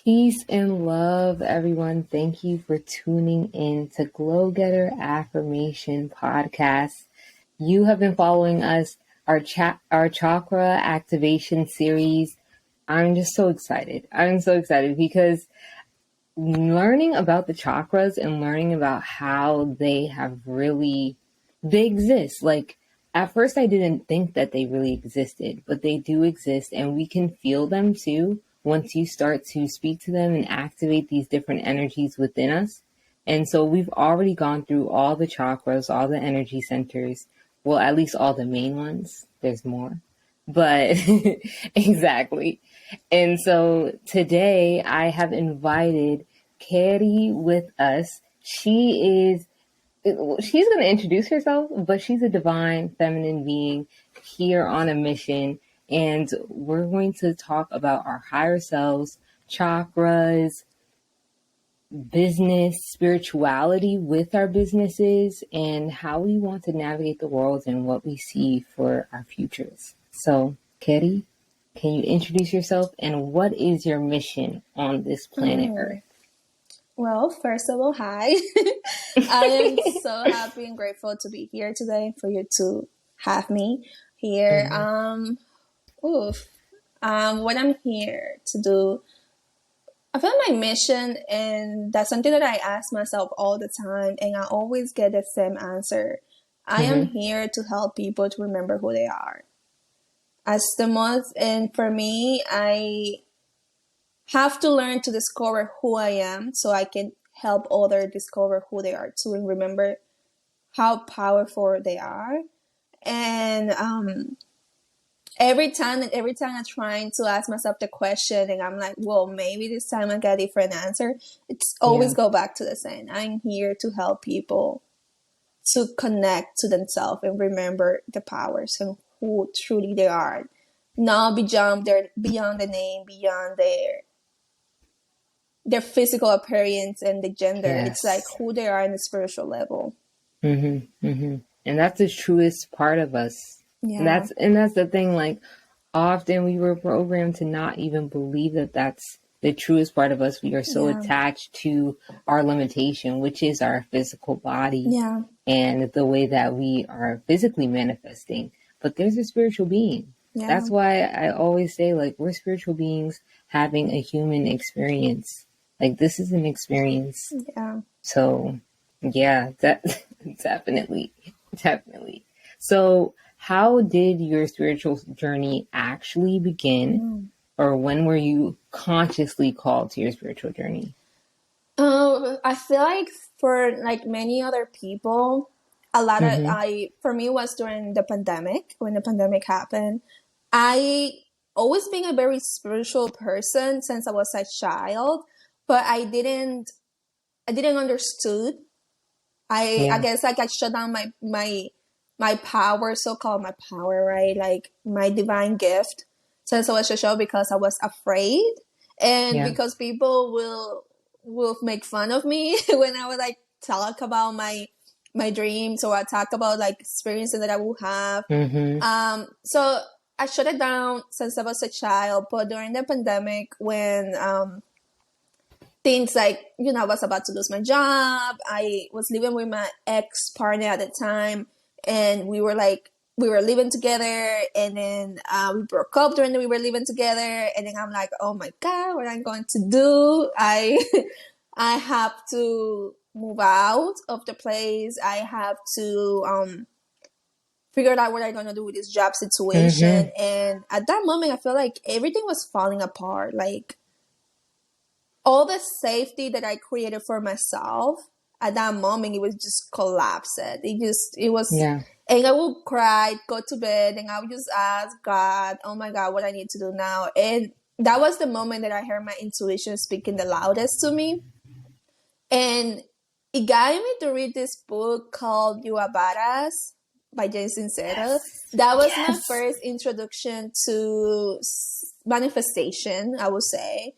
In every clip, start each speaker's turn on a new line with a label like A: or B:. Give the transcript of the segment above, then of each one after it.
A: Peace and love, everyone. Thank you for tuning in to GlowGetter Affirmation Podcast. You have been following us, our Chakra Activation series. I'm just so excited. I'm so excited because learning about the chakras and learning about how they exist. Like, at first I didn't think that they really existed, but they do exist, and we can feel them too once you start to speak to them and activate these different energies within us. And so we've already gone through all the chakras, all the energy centers. Well, at least all the main ones. There's more. But exactly. And so today I have invited Keiry with us. She's going to introduce herself, but she's a divine feminine being here on a mission. And we're going to talk about our higher selves, chakras, business, spirituality with our businesses, and how we want to navigate the world and what we see for our futures. So, Keiry, can you introduce yourself and what is your mission on this planet Earth?
B: Well, first of all, hi. I am so happy and grateful to be here today for you to have me here. What I'm here to do, I feel my mission, and that's something that I ask myself all the time, and I always get the same answer. I am here to help people to remember who they are. And for me, I have to learn to discover who I am so I can help others discover who they are too and remember how powerful they are. And every time I'm trying to ask myself the question and I'm like, well, maybe this time I get a different answer, it's always go back to the same. I'm here to help people to connect to themselves and remember the powers and who truly they are. Not beyond the name, beyond their physical appearance and the gender. Yes. It's like who they are in the spiritual level.
A: And that's the truest part of us. Yeah. And that's the thing, like, often we were programmed to not even believe that that's the truest part of us. We are so attached to our limitation, which is our physical body and the way that we are physically manifesting. But there's a spiritual being. Yeah. That's why I always say, like, we're spiritual beings having a human experience. Like, this is an experience. Yeah. So, yeah, definitely. So, how did your spiritual journey actually begin? Or when were you consciously called to your spiritual journey?
B: I feel like for like many other people, a lot of for me was during the pandemic. When the pandemic happened, I always been a very spiritual person since I was a child, but I didn't understood. I guess like I shut down my power, so-called my power, right? Like my divine gift since I was a child because I was afraid and because people will make fun of me when I would like talk about my dreams or I talk about like experiences that I will have. So I shut it down since I was a child, but during the pandemic when things like, I was about to lose my job, I was living with my ex-partner at the time, and we were living together, and then we broke up during we were living together, and then I'm like, oh my God, what am I going to do? I have to move out of the place. I have to figure out what I'm going to do with this job situation. And at that moment, I felt like everything was falling apart. Like all the safety that I created for myself at that moment, it was just collapsed. It was, and I would cry, go to bed, and I would just ask God, oh my God, what I need to do now. And that was the moment that I heard my intuition speaking the loudest to me. And it guided me to read this book called You Are Badass by Jason Zeta. That was my first introduction to manifestation, I would say.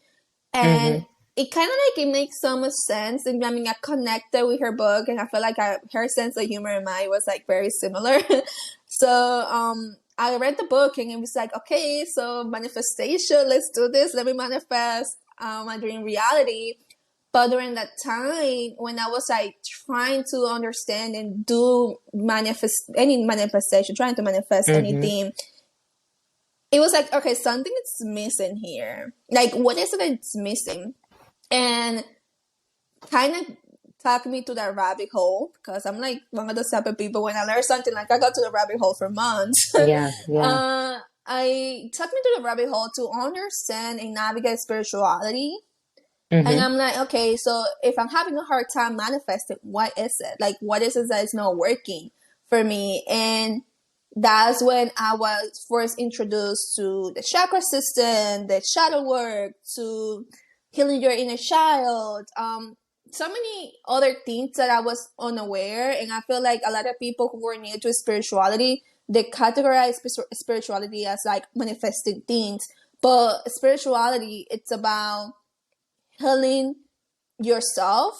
B: And it kind of like, it makes so much sense. And I mean, I connected with her book, and I feel like her sense of humor and mine was like very similar. So I read the book, and it was like, okay, so manifestation, let's do this. Let me manifest my dream reality. But during that time, when I was like trying to understand and do manifestation, trying to manifest anything, it was like, okay, something is missing here. Like, what is it that's missing? And kind of took me to that rabbit hole, because I'm like one of those type of people, when I learn something, like I got to the rabbit hole for months. I took me to the rabbit hole to understand and navigate spirituality. And I'm like, okay, so if I'm having a hard time manifesting, what is it? Like, what is it that is not working for me? And that's when I was first introduced to the chakra system, the shadow work, to healing your inner child, so many other things that I was unaware. And I feel like a lot of people who are new to spirituality, they categorize spirituality as like manifesting things. But spirituality, it's about healing yourself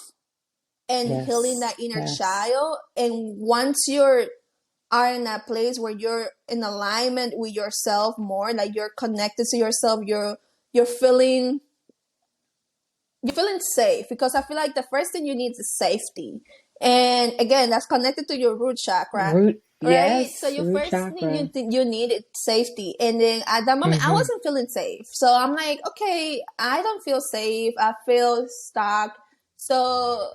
B: and healing that inner child. And once you're in a place where you're in alignment with yourself more, like you're connected to yourself, you're feeling safe, because I feel like the first thing you need is safety. And again, that's connected to your root chakra. Right?
A: Yes,
B: so your first thing you need is safety. And then at that moment, I wasn't feeling safe. So I'm like, okay, I don't feel safe. I feel stuck. So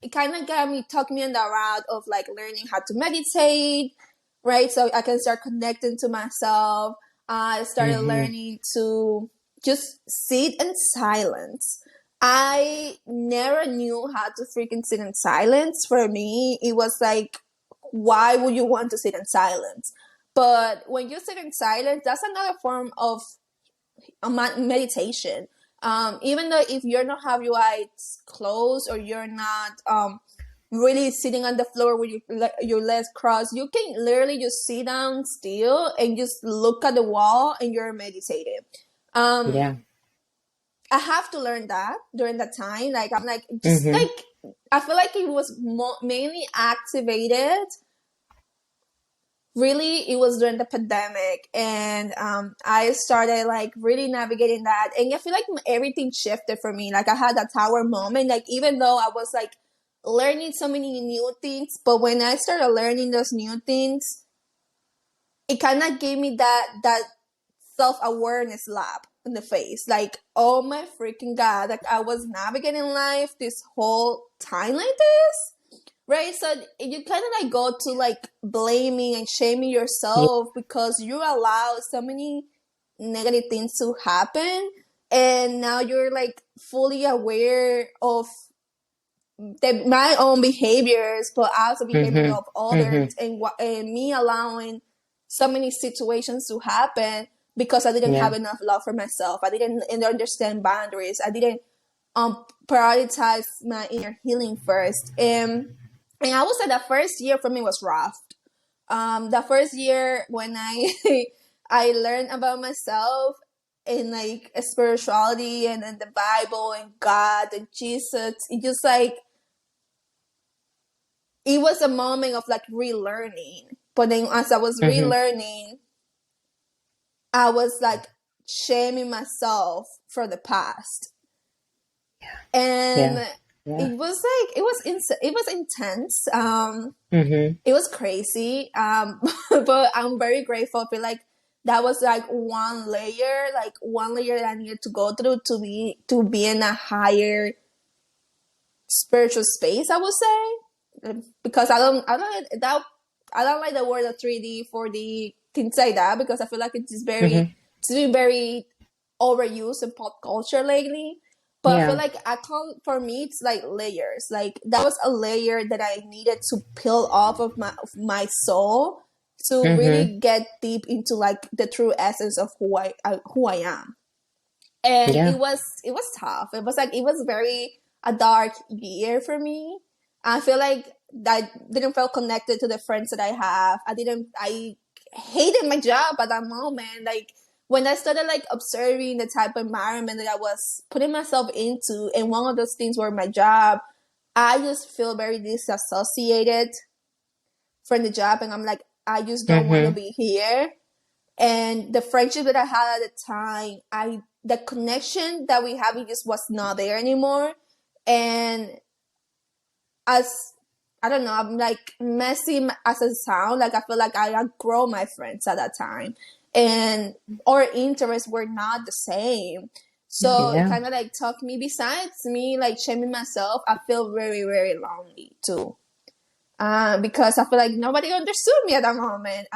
B: it kind of took me on the route of like learning how to meditate, right? So I can start connecting to myself. I started learning to just sit in silence. I never knew how to freaking sit in silence. For me, it was like, why would you want to sit in silence? But when you sit in silence, that's another form of meditation. Even though if you're not have your eyes closed, or you're not really sitting on the floor with your legs crossed, you can literally just sit down still and just look at the wall and you're meditating. I have to learn that during that time. Like, I'm like, just like, I feel like it was mainly activated. Really, it was during the pandemic, and I started like really navigating that. And I feel like everything shifted for me. Like, I had that tower moment. Like, even though I was like learning so many new things, but when I started learning those new things, it kind of gave me that self-awareness slap in the face. Like, oh my freaking God, like I was navigating life this whole time like this, right? So you kind of like go to like blaming and shaming yourself because you allow so many negative things to happen, and now you're like fully aware of my own behaviors, but also behavior of others, and me allowing so many situations to happen because I didn't have enough love for myself. I didn't understand boundaries. I didn't prioritize my inner healing first. And I would say the first year for me was rough. The first year when I I learned about myself and like spirituality and the Bible and God and Jesus, it just like, it was a moment of like relearning. But then as I was relearning, I was like shaming myself for the past. And it was like, it was intense. It was crazy. But I'm very grateful. I feel like that was like one layer that I needed to go through to be in a higher spiritual space, I would say. Because I don't like the word of 3D, 4D, things like that, because I feel like it's very overused in pop culture lately. But I feel like for me, it's like layers. Like, that was a layer that I needed to peel off of my soul to really get deep into like the true essence of who I am. And it was tough. It was very a dark year for me. I feel like I didn't feel connected to the friends that I have. I hated my job at that moment. Like, when I started like observing the type of environment that I was putting myself into, and one of those things were my job, I just feel very disassociated from the job, and I'm like, I just don't want to be here. And the friendship that I had at the time, the connection that we have, it just was not there anymore. And as I don't know, I'm like messy as it sounds, like I feel like I outgrow my friends at that time, and our interests were not the same. So it kind of like took me. Besides me, like shaming myself, I feel very, very lonely too, because I feel like nobody understood me at that moment.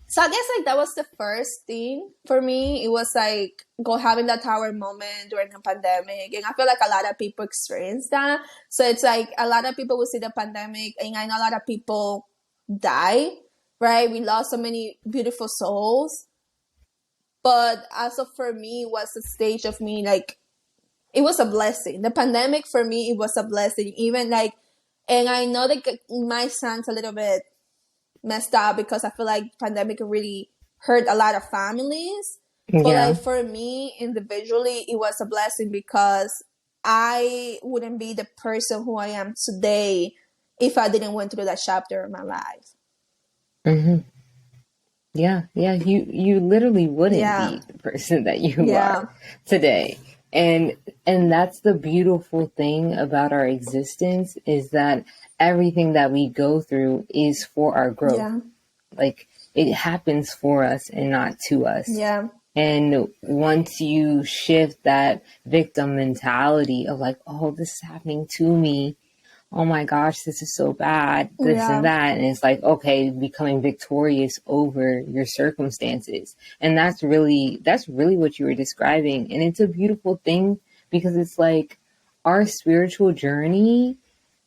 B: So I guess like that was the first thing for me. It was like having that tower moment during the pandemic. And I feel like a lot of people experience that. So it's like a lot of people will see the pandemic, and I know a lot of people die, right? We lost so many beautiful souls. But also for me, it was a stage of me, like, it was a blessing. The pandemic for me, it was a blessing. Even like, and I know that it might sound a little bit messed up because I feel like pandemic really hurt a lot of families. But like for me individually, it was a blessing because I wouldn't be the person who I am today if I didn't went through that chapter of my life.
A: You literally wouldn't be the person that you are today. And that's the beautiful thing about our existence, is that everything that we go through is for our growth. Like, it happens for us and not to us. And once you shift that victim mentality of like, oh, this is happening to me, oh my gosh, this is so bad, this and that. And it's like, okay, becoming victorious over your circumstances. And that's really what you were describing. And it's a beautiful thing, because it's like our spiritual journey,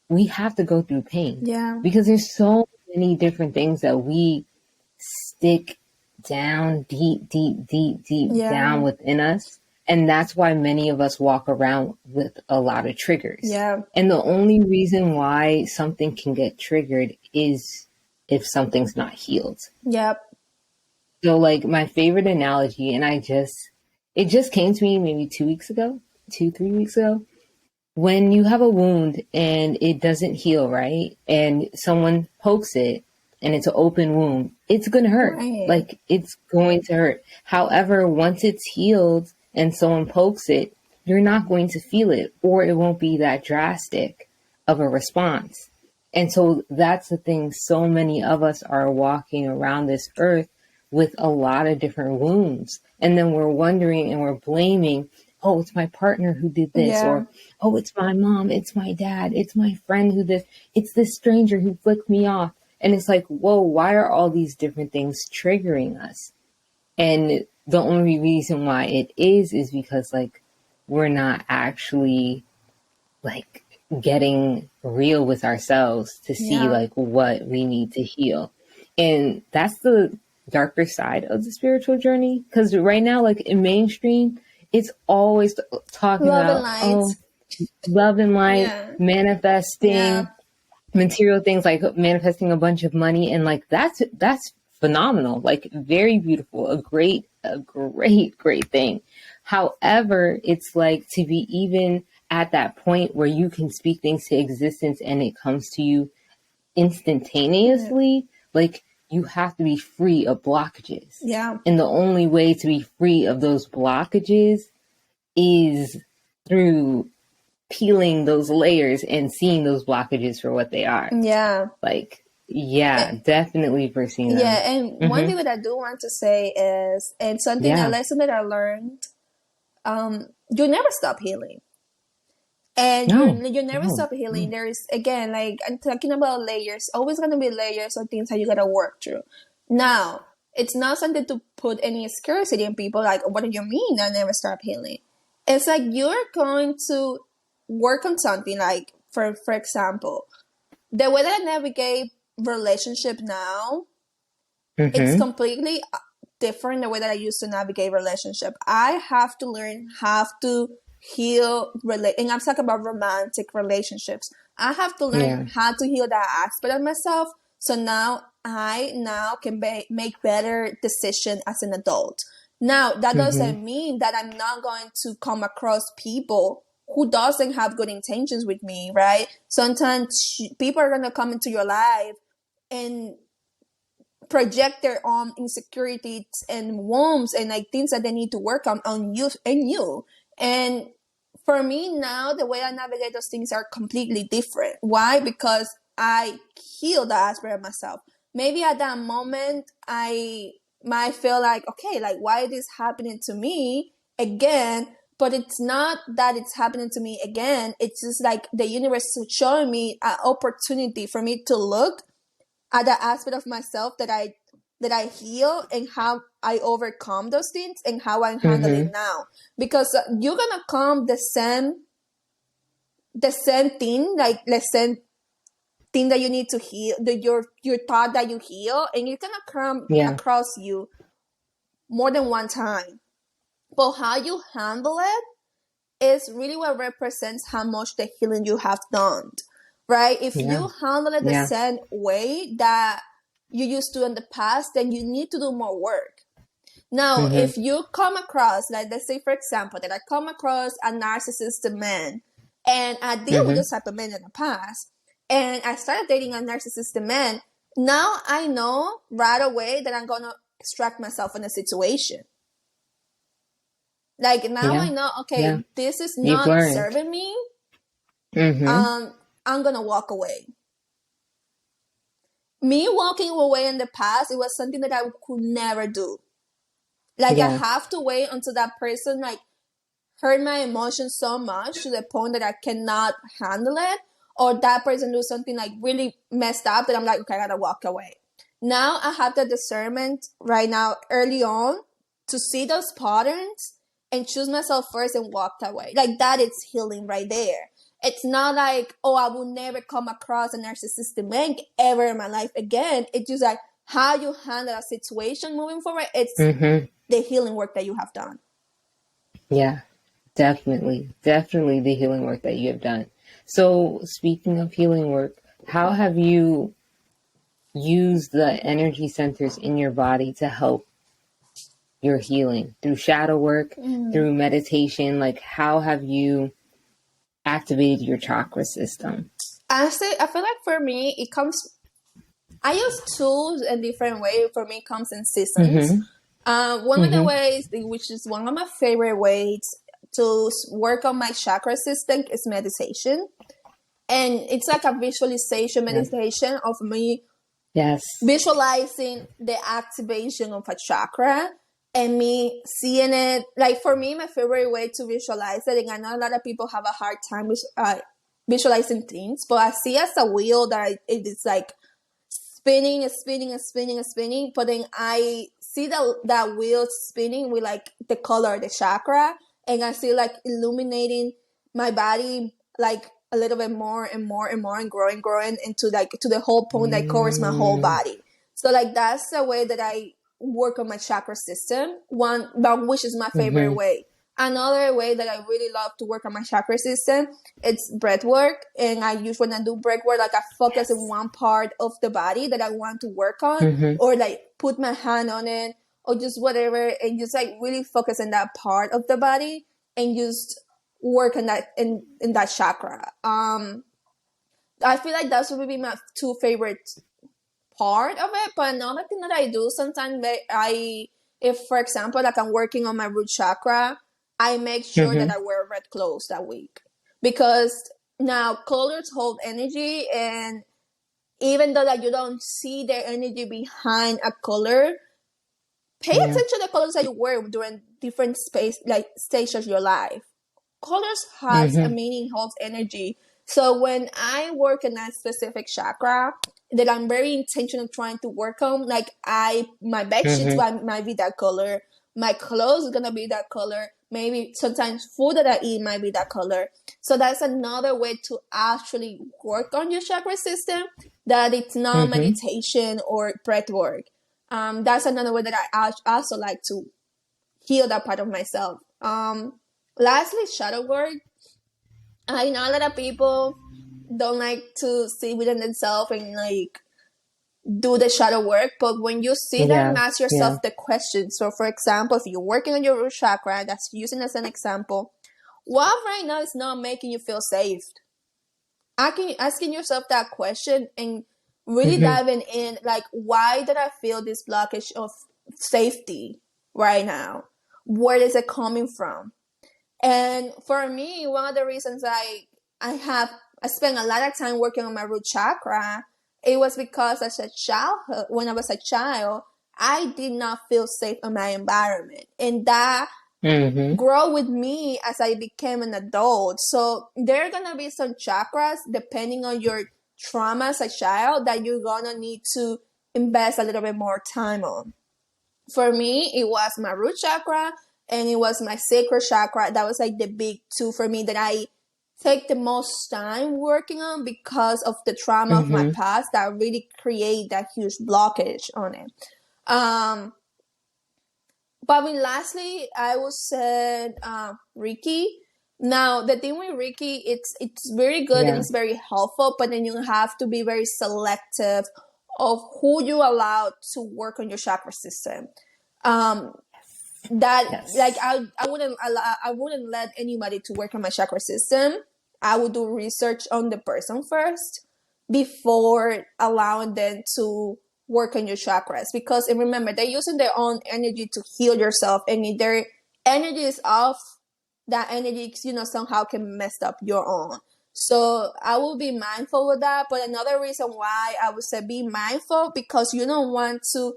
A: we have to go through pain. Because there's so many different things that we stick down deep down within us. And that's why many of us walk around with a lot of triggers. And the only reason why something can get triggered is if something's not healed. So like my favorite analogy, and it just came to me maybe 3 weeks ago, when you have a wound and it doesn't heal, right? And someone pokes it and it's an open wound, it's going to hurt. Like, it's going to hurt. However, once it's healed and someone pokes it, you're not going to feel it, or it won't be that drastic of a response. And so that's the thing. So many of us are walking around this earth with a lot of different wounds. And then we're wondering and we're blaming, oh, it's my partner who did this, or, oh, it's my mom, it's my dad, it's my friend who did, it's this stranger who flicked me off. And it's like, whoa, why are all these different things triggering us? And the only reason why it is because like, we're not actually like getting real with ourselves to see like what we need to heal. And that's the darker side of the spiritual journey. Because right now, like in mainstream, it's always talking about love and light, manifesting material things, like manifesting a bunch of money. And like, that's phenomenal, like very beautiful, a great thing. However, it's like to be even at that point where you can speak things to existence and it comes to you instantaneously, like you have to be free of blockages. And the only way to be free of those blockages is through peeling those layers and seeing those blockages for what they are. Like, definitely foreseeing them.
B: And one thing that I do want to say is, and something, a lesson that I learned, you never stop healing. And you never stop healing. There's, again, like I'm talking about layers, always going to be layers of things that you got to work through. Now, it's not something to put any scarcity in people, like, what do you mean I never stop healing? It's like you're going to work on something, like, for example, the way that I navigate relationship now, it's completely different the way that I used to navigate relationship. I have to learn how to heal, and I'm talking about romantic relationships. I have to learn how to heal that aspect of myself. So now I can make better decisions as an adult. Now, that doesn't mean that I'm not going to come across people who doesn't have good intentions with me, right? Sometimes people are going to come into your life and project their own insecurities and wounds and like things that they need to work on you. And for me now, the way I navigate those things are completely different. Why? Because I heal that aspect of myself. Maybe at that moment I might feel like, okay, like why is this happening to me again? But it's not that it's happening to me again. It's just like the universe is showing me an opportunity for me to look at the aspect of myself that I heal and how I overcome those things and how I'm handling now. Because you're gonna come the same thing, like the same thing that you need to heal, your thought that you heal, and it's gonna come across you more than one time. But how you handle it is really what represents how much the healing you have done, right? If you handle it the same way that you used to in the past, then you need to do more work. Now, if you come across, like let's say for example, that I come across a narcissistic man, and I deal with this type of men in the past, and I started dating a narcissistic man, now I know right away that I'm gonna extract myself from the situation. Like now I know, okay, this is not serving me. I'm gonna walk away. Me walking away in the past, it was something that I could never do. Like I have to wait until that person like hurt my emotions so much to the point that I cannot handle it, or that person do something like really messed up that I'm like, okay, I gotta walk away. Now I have the discernment right now early on to see those patterns and choose myself first and walk away. Like that is healing right there. It's not like, oh, I will never come across a narcissistic man ever in my life again. It's just like how you handle a situation moving forward. It's the healing work that you have done.
A: Yeah, definitely the healing work that you have done. So speaking of healing work, how have you used the energy centers in your body to help your healing? Through shadow work, through meditation? Like how have you activated your chakra system?
B: Honestly, I feel like for me, I use tools in different ways. For me, it comes in seasons. One of the ways, which is one of my favorite ways to work on my chakra system, is meditation. And it's like a visualization meditation of me visualizing the activation of a chakra and me seeing it. Like for me, my favorite way to visualize it, and I know a lot of people have a hard time with visualizing things, but I see as a wheel that it is like spinning and spinning and spinning and spinning, but then I see that wheel spinning with like the color, the chakra, and I see like illuminating my body like a little bit more and more and more and growing into like to the whole point that covers my whole body. So like that's the way that I work on my chakra system, which is my favorite way. Another way that I really love to work on my chakra system, it's breath work. And when I do breath work, like I focus in one part of the body that I want to work on, or like put my hand on it, or just whatever, and just like really focus on that part of the body and just work on that in that chakra. I feel like that's would be my two favorite part of it. But another thing that I do sometimes, if for example, like I'm working on my root chakra, I make sure that I wear red clothes that week, because now colors hold energy, and even though that you don't see the energy behind a color, pay attention to the colors that you wear during different stages of your life. Colors has a meaning, holds energy. So when I work in that specific chakra that I'm very intentional trying to work on, like my bed sheets might be that color, my clothes is gonna be that color, maybe sometimes food that I eat might be that color. So that's another way to actually work on your chakra system, that it's not meditation or breath work. That's another way that I also like to heal that part of myself. Lastly, shadow work. I know a lot of people don't like to sit within themselves and like do the shadow work, but when you see that, and ask yourself the question. So for example, if you're working on your root chakra, that's using as an example, what right now is not making you feel safe? Asking yourself that question and really diving in, like, why did I feel this blockage of safety right now? Where is it coming from? And for me, one of the reasons I spent a lot of time working on my root chakra, it was because as a childhood, when I was a child, I did not feel safe in my environment. And that grow with me as I became an adult. So there are going to be some chakras, depending on your trauma as a child, that you're going to need to invest a little bit more time on. For me, it was my root chakra and it was my sacral chakra. That was like the big two for me that I take the most time working on because of the trauma of my past that really create that huge blockage on it. But lastly, I would say Reiki. Now, the thing with Reiki, it's very good and it's very helpful, but then you have to be very selective of who you allow to work on your chakra system. Like I wouldn't let anybody to work on my chakra system. I would do research on the person first before allowing them to work on your chakras, because, and remember, they're using their own energy to heal yourself, and if their energy is off, that energy, somehow can mess up your own. So I will be mindful with that. But another reason why I would say be mindful, because you don't want to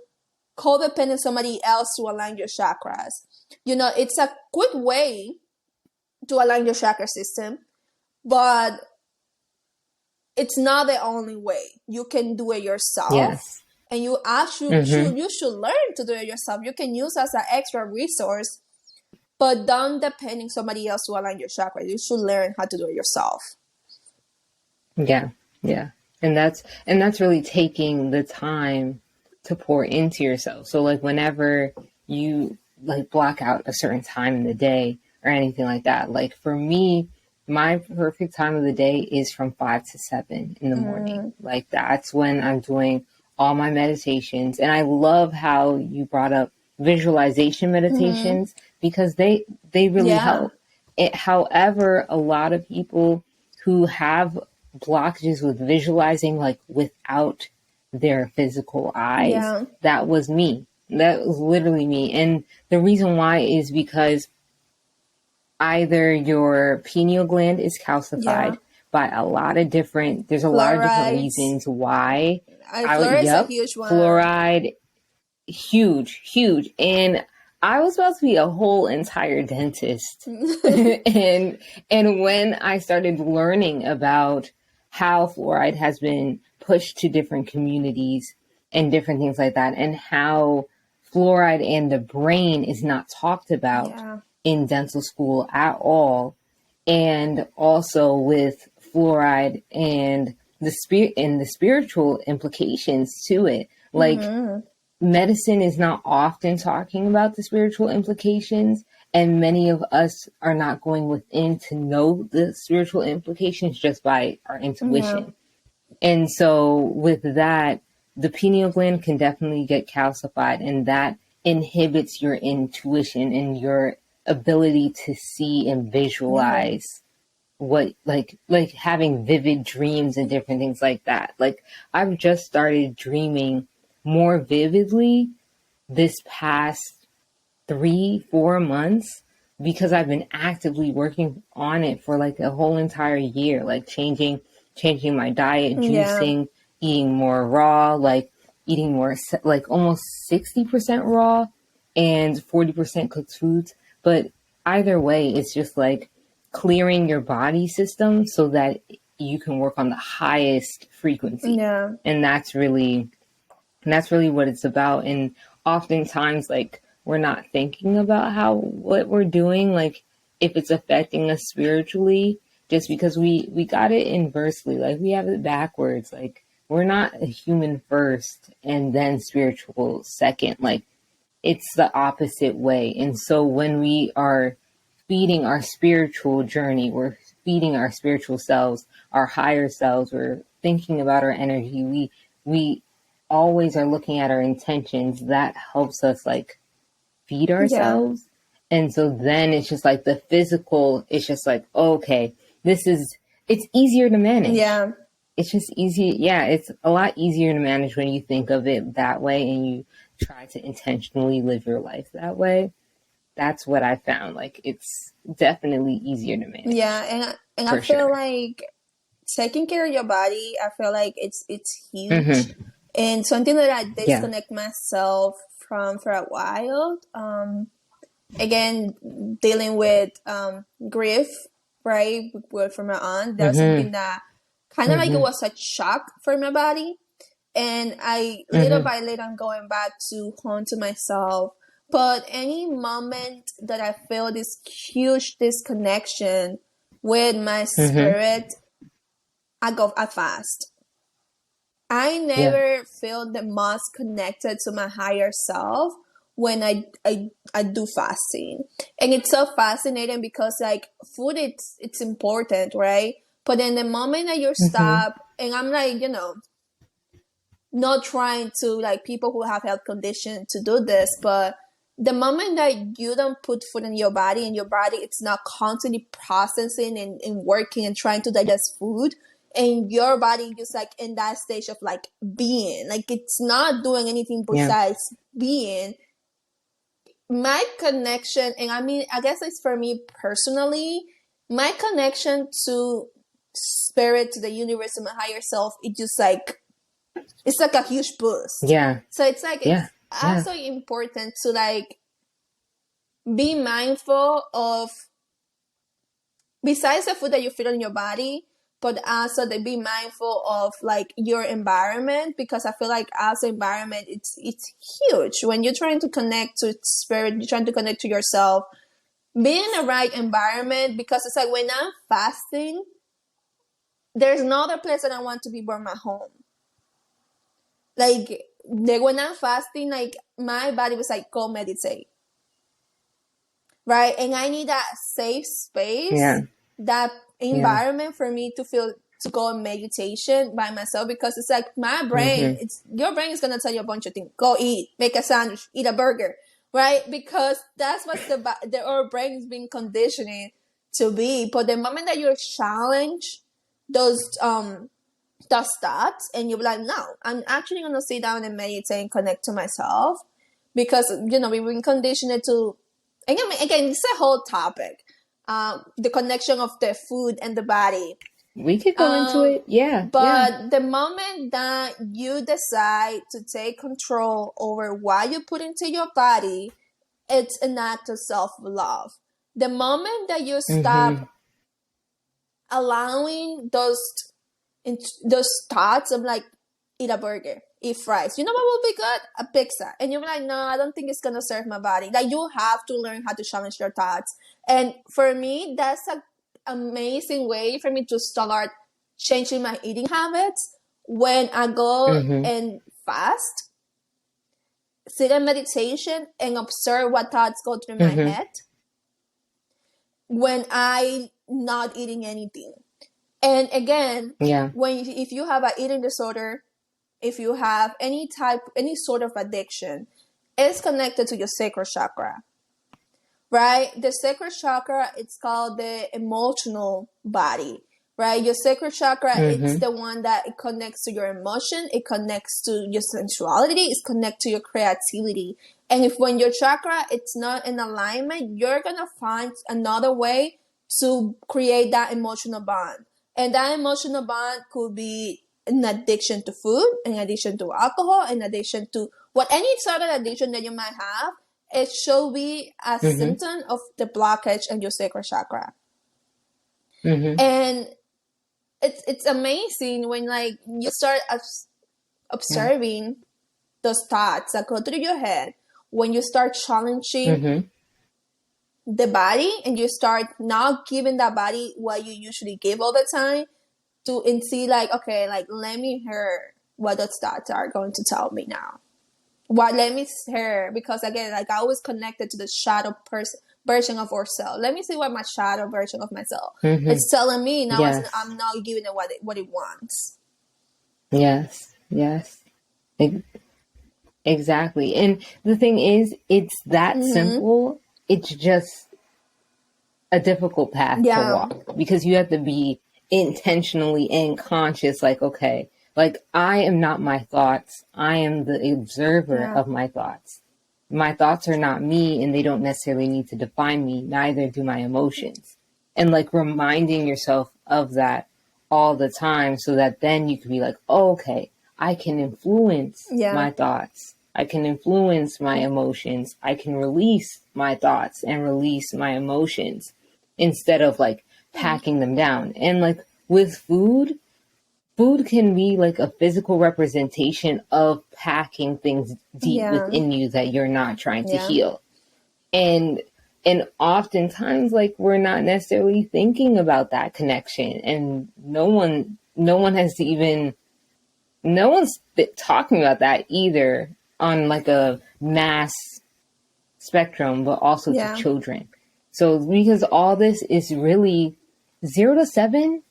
B: codependent on somebody else to align your chakras. It's a quick way to align your chakra system, but it's not the only way. You can do it yourself.
A: Yes.
B: And you actually should learn to do it yourself. You can use as an extra resource, but don't depend on somebody else to align your chakra. You should learn how to do it yourself.
A: Yeah. And that's really taking the time to pour into yourself. So like whenever you like block out a certain time in the day or anything like that, like for me, my perfect time of the day is from 5 to 7 in the morning. Like that's when I'm doing all my meditations. And I love how you brought up visualization meditations because they really help. However, a lot of people who have blockages with visualizing, like without their physical eyes, that was me. That was literally me. And the reason why is because either your pineal gland is calcified by a lot of different, there's a lot of different reasons why.
B: Fluoride is a huge one.
A: Fluoride, huge. And I was supposed to be a whole entire dentist. and when I started learning about how fluoride has been pushed to different communities and different things like that, and how fluoride and the brain is not talked about in dental school at all, and also with fluoride and the spiritual implications to it, like medicine is not often talking about the spiritual implications, and many of us are not going within to know the spiritual implications just by our intuition. And so with that, the pineal gland can definitely get calcified, and that inhibits your intuition and your ability to see and visualize what, like having vivid dreams and different things like that. Like I've just started dreaming more vividly this past 3-4 months because I've been actively working on it for like a whole entire year, like changing my diet, juicing, eating more raw, like eating more, like almost 60% raw and 40% cooked foods. But either way, it's just like clearing your body system so that you can work on the highest frequency. And that's really what it's about. And oftentimes, like, we're not thinking about what we're doing, like if it's affecting us spiritually, just because we got it inversely, like we have it backwards. Like we're not a human first and then spiritual second. Like it's the opposite way. And so when we are feeding our spiritual journey, we're feeding our spiritual selves, our higher selves, we're thinking about our energy, we always are looking at our intentions. That helps us like feed ourselves. And so then it's just like the physical, it's just like, okay, it's easier to manage. it's just easy. Yeah, it's a lot easier to manage when you think of it that way and you try to intentionally live your life that way. That's what I found. Like, it's definitely easier to manage.
B: Yeah, and I feel like taking care of your body, I feel like it's huge, and something that I disconnect myself from for a while. Again, dealing with grief, right, from my aunt. That was something that kind of like it was a shock for my body, and I little by little I'm going back to home to myself. But any moment that I feel this huge disconnection with my spirit, I fast. I never feel the most connected to my higher self when I do fasting. And it's so fascinating because like food, it's important, right? But then the moment that you stop, and I'm like, not trying to like people who have health conditions to do this, but the moment that you don't put food in your body and your body it's not constantly processing and working and trying to digest food, and your body just like in that stage of like being, like it's not doing anything besides being. My connection, and I mean, I guess it's for me personally, my connection to spirit, to the universe, to my higher self, it's like a huge boost.
A: Yeah.
B: So it's like, it's also important to like be mindful of, besides the food that you feel in your body, but also to be mindful of like your environment, because I feel like as an environment, it's huge. When you're trying to connect to spirit, you're trying to connect to yourself, be in the right environment, because it's like when I'm fasting, there's no other place that I want to be but my home. Like when I'm fasting, like my body was like, go meditate. Right? And I need that safe space, that environment for me to feel to go in meditation by myself, because it's like my brain, your brain is going to tell you a bunch of things. Go eat, make a sandwich, eat a burger, right? Because that's what our brain is being conditioning to be. But the moment that you challenge those thoughts and you're like, no, I'm actually going to sit down and meditate and connect to myself, because, we've been conditioned to, again, it's a whole topic. The connection of the food and the body.
A: We could go into it. Yeah.
B: But the moment that you decide to take control over what you put into your body, it's an act of self-love. The moment that you stop allowing those thoughts of like, eat a burger, eat fries, you know what will be good? A pizza. And you're like, no, I don't think it's gonna serve my body. Like, you have to learn how to challenge your thoughts. And for me, that's an amazing way for me to start changing my eating habits. When I go and fast, sit in meditation and observe what thoughts go through my head when I'm not eating anything. And again, if you have an eating disorder, if you have any sort of addiction, it's connected to your sacral chakra, right? The sacral chakra, it's called the emotional body, right? Your sacral chakra, it's the one that it connects to your emotion, it connects to your sensuality, it's connected to your creativity. And if when your chakra, it's not in alignment, you're going to find another way to create that emotional bond. And that emotional bond could be an addiction to food, an addiction to alcohol, an addiction to any sort of addiction that you might have. It should be a symptom of the blockage in your sacral chakra. And it's amazing when like you start observing those thoughts that go through your head, when you start challenging the body and you start not giving that body what you usually give all the time, and see like, okay, like let me hear what those thoughts are going to tell me now. Let me hear, because again, like I was connected to the shadow version of ourselves. Let me see what my shadow version of myself is telling me now. I'm not giving it what it wants.
A: Yes. Exactly. And the thing is, it's that simple. It's just a difficult path to walk, because you have to be intentionally and conscious, like, okay, like I am not my thoughts. I am the observer of my thoughts. My thoughts are not me, and they don't necessarily need to define me. Neither do my emotions. And like reminding yourself of that all the time, so that then you can be like, oh, okay, I can influence my thoughts. I can influence my emotions. I can release my thoughts and release my emotions instead of like packing them down. And like with food can be like a physical representation of packing things deep within you that you're not trying to heal. And oftentimes, like, we're not necessarily thinking about that connection, and no one's talking about that either on like a mass spectrum, but also to children. So because all this is really 0 to 7,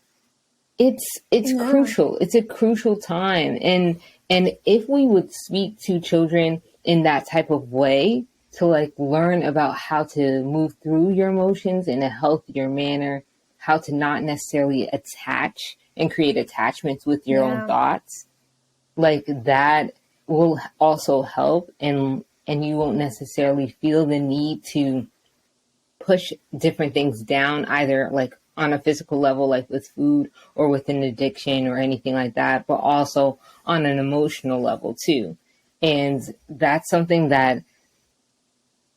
A: it's crucial. It's a crucial time. And if we would speak to children in that type of way, to like learn about how to move through your emotions in a healthier manner, how to not necessarily attach and create attachments with your own thoughts, like that will also help. And you won't necessarily feel the need to push different things down, either like on a physical level, like with food or with an addiction or anything like that, but also on an emotional level too. And that's something that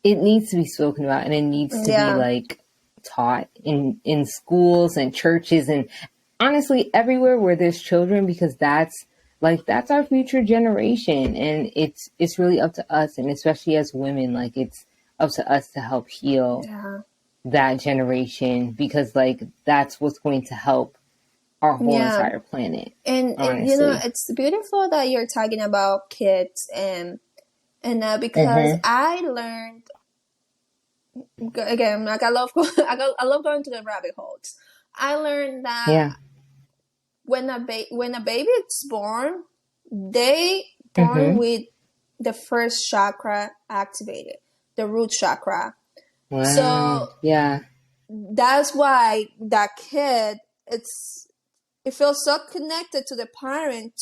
A: it needs to be spoken about, and it needs to be like taught in schools and churches and honestly everywhere where there's children, because that's our future generation. And it's really up to us, and especially as women, like it's up to us to help heal that generation, because like that's what's going to help our whole entire planet.
B: And you know, it's beautiful that you're talking about kids, and because I learned, again, like I love going to the rabbit holes. I learned that when a baby is born, they born with the first chakra activated, the root chakra.
A: Wow.
B: So that's why that kid, it feels so connected to the parent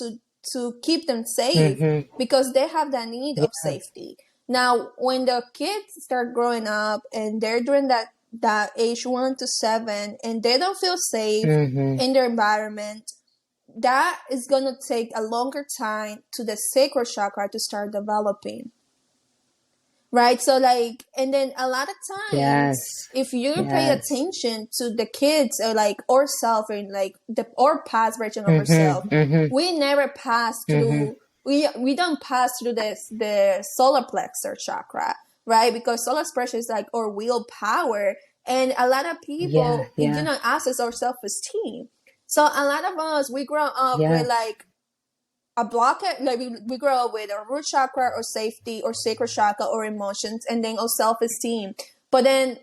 B: to keep them safe, because they have that need of safety. Now, when the kids start growing up and they're during that age 1 to 7, and they don't feel safe in their environment, that is going to take a longer time to the sacral chakra to start developing. Right? So like, and then a lot of times, if you pay attention to the kids, or like ourself, and like our past version of ourselves, we never pass through, we don't pass through the solar plexus chakra, right? Because solar plexus is like our willpower. And a lot of people, you know, access our self-esteem. So a lot of us, we grow up with like a blockage, like we grow up with a root chakra or safety or sacral chakra or emotions, and then our self-esteem. But then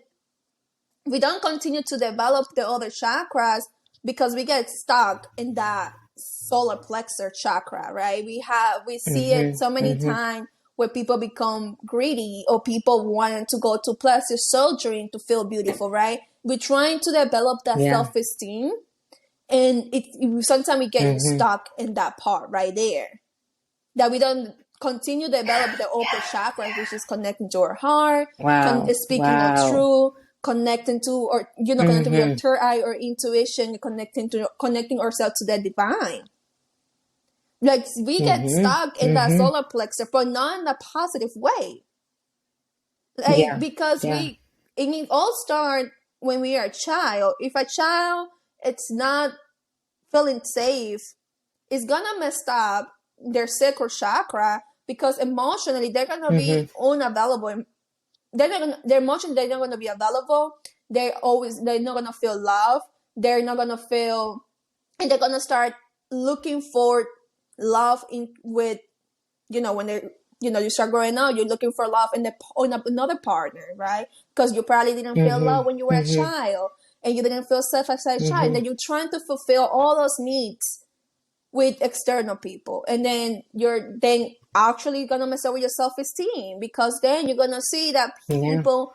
B: we don't continue to develop the other chakras because we get stuck in that solar plexus chakra, right? We see it so many times where people become greedy, or people wanting to go to plastic surgery to feel beautiful, right? We're trying to develop that self-esteem. And sometimes we get stuck in that part right there, that we don't continue to develop the upper chakra, which is connecting to our heart, speaking our truth, connecting to, or connecting to your third eye or intuition, connecting ourselves to the divine. Like we get stuck in that solar plexus, but not in a positive way. Like because it all starts when we are a child. If a child, it's not feeling safe, it's gonna mess up their sacral chakra, because emotionally they're gonna be unavailable. Their emotions, they're not gonna be available. They're not gonna feel love. They're not gonna feel, and they're gonna start looking for love with when they're you start growing up, you're looking for love in another partner, right? Because you probably didn't feel love when you were a child, and you didn't feel safe as a child, and then you're trying to fulfill all those needs with external people, and then you're actually gonna mess up with your self-esteem, because then you're gonna see that people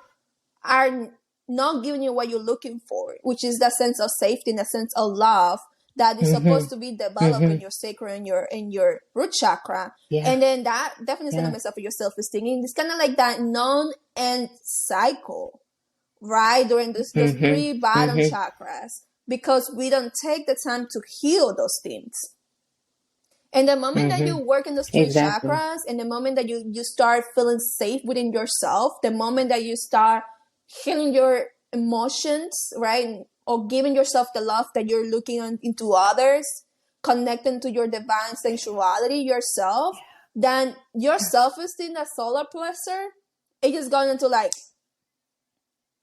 B: are not giving you what you're looking for, which is that sense of safety and a sense of love that is supposed to be developed in your sacral and your root chakra. And then that definitely is gonna mess up your self-esteem. And it's kind of like that non-end cycle, right? During those 3 bottom chakras, because we don't take the time to heal those things. And the moment that you work in those 3 chakras, and the moment that you start feeling safe within yourself, the moment that you start healing your emotions, right? Or giving yourself the love that you're looking into others, connecting to your divine sensuality yourself, then your self-esteem, that solar plexus, it just going to like,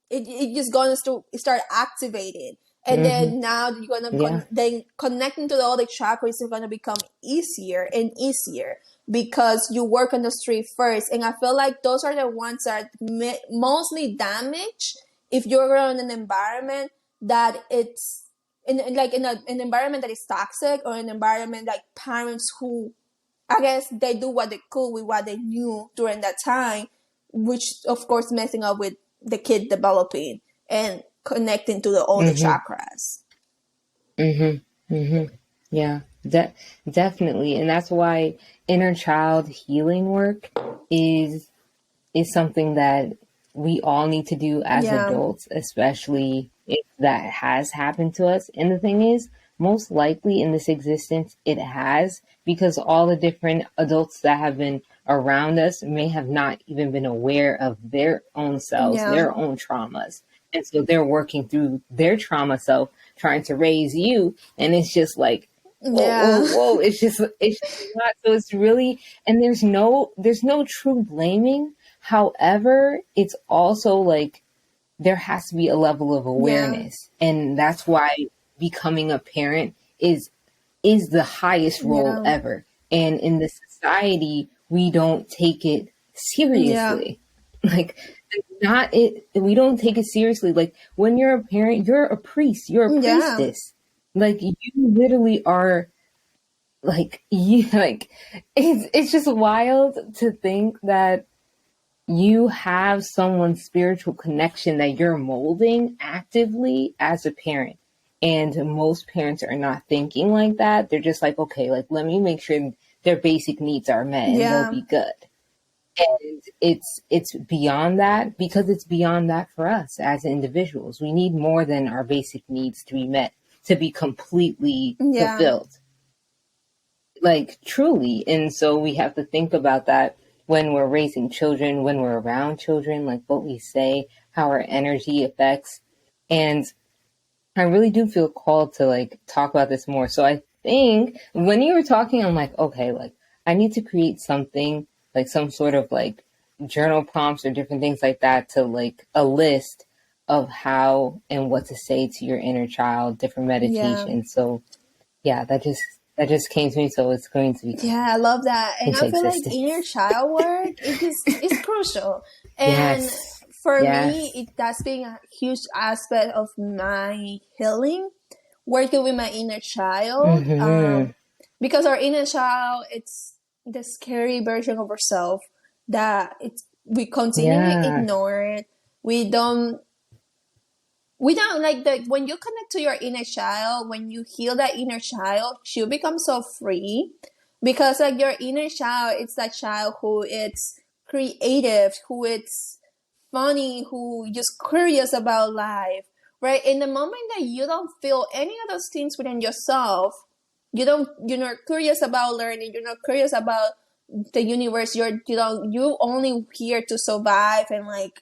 B: it just going to start activating. And then now you're going to then connecting to the other chakras is going to become easier and easier because you work on those 3 first. And I feel like those are the ones that are mostly damaged if you're in an environment that it's in an environment that is toxic, or an environment like parents who, I guess, they do what they could with what they knew during that time, which of course messing up with the kid developing and connecting to the older chakras.
A: Yeah, definitely. And that's why inner child healing work is something that we all need to do as adults, especially if that has happened to us. And the thing is, most likely in this existence, it has, because all the different adults that have been around us may have not even been aware of their own selves, their own traumas. And so they're working through their trauma self, trying to raise you. And it's just like, whoa. It's just a lot. So it's really, and there's no true blaming. However, it's also like, there has to be a level of awareness. And that's why becoming a parent is the highest role ever. And in the society, we don't take it seriously. Like, we don't take it seriously. Like, when you're a parent, you're a priest, you're a priestess. Like, you literally are, like, it's just wild to think that you have someone's spiritual connection that you're molding actively as a parent. And most parents are not thinking like that. They're just like, okay, like, let me make sure their basic needs are met and they'll be good. And it's beyond that, because it's beyond that for us as individuals. We need more than our basic needs to be met, to be completely fulfilled. Like, truly. And so we have to think about that when we're raising children, when we're around children, like what we say, how our energy affects. And I really do feel called to like talk about this more. So I think when you were talking, I'm like, okay, like I need to create something, like some sort of like journal prompts or different things like that, to like a list of how and what to say to your inner child, different meditations. So yeah, that just came to me. So it's going to be.
B: Yeah, I love that. And I feel like inner child work is crucial. And for me, that's been a huge aspect of my healing, working with my inner child. Because our inner child, it's the scary version of ourselves that we continually ignore it. We don't like that. When you connect to your inner child, when you heal that inner child, you become so free, because like your inner child, it's that child who it's creative, who it's funny, who just curious about life, right? In the moment that you don't feel any of those things within yourself, you're not curious about learning, you're not curious about the universe, you only here to survive, and like,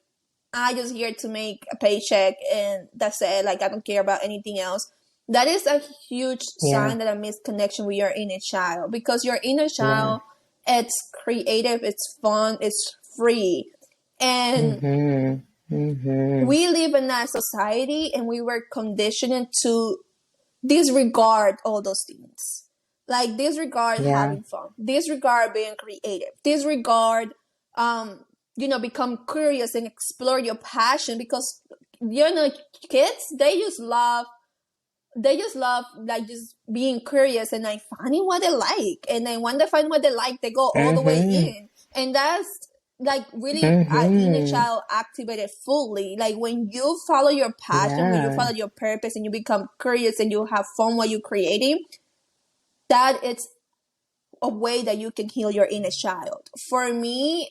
B: I just here to make a paycheck and that's it. Like, I don't care about anything else. That is a huge sign that I missed connection with your inner child, because your inner child, it's creative, it's fun, it's free. And we live in a society and we were conditioned to disregard all those things. Like, disregard having fun, disregard being creative, disregard, become curious and explore your passion, because kids, they just love like just being curious and like finding what they like, and then when they find what they like, they go all the way in. And that's like really inner child activated fully. Like when you follow your passion, when you follow your purpose and you become curious and you have fun while you're creating, that it's a way that you can heal your inner child. For me,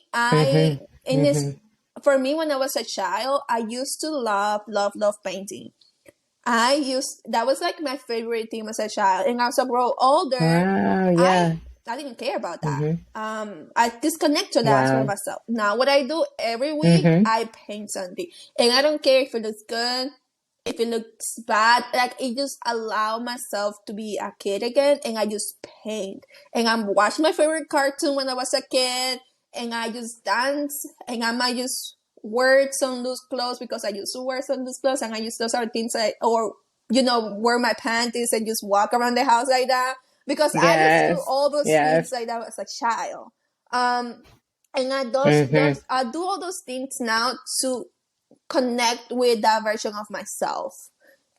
B: for me, when I was a child, I used to love painting. That was like my favorite thing as a child. And as I grow older, I didn't care about that. I disconnected that from myself. Now what I do every week, I paint something. And I don't care if it looks good, if it looks bad. Like, it just allow myself to be a kid again, and I just paint. And I'm watching my favorite cartoon when I was a kid, and I just dance, and I might just wear some loose clothes because I used to wear some loose clothes, and I used those are things or wear my panties and just walk around the house like that, because I used to do all those things like that as a child. And I do all those things now to connect with that version of myself.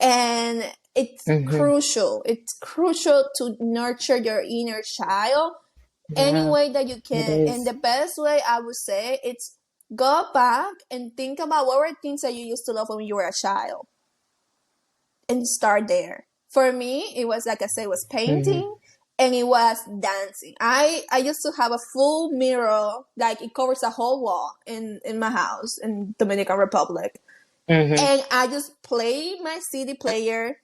B: And it's crucial. It's crucial to nurture your inner child any way that you can. And the best way, I would say, it's go back and think about what were things that you used to love when you were a child, and start there. For me, it was, like I said, it was painting, and it was dancing. I used to have a full mirror, like it covers a whole wall in my house in Dominican Republic. And I just play my CD player,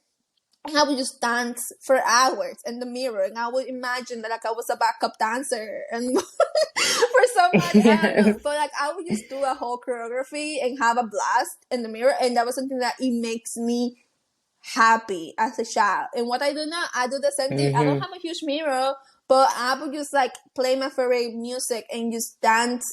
B: and I would just dance for hours in the mirror, and I would imagine that like I was a backup dancer and for somebody else. But like I would just do a whole choreography and have a blast in the mirror, and that was something that it makes me happy as a child. And what I do now, I do the same thing. I don't have a huge mirror, but I would just like play my favorite music and just dance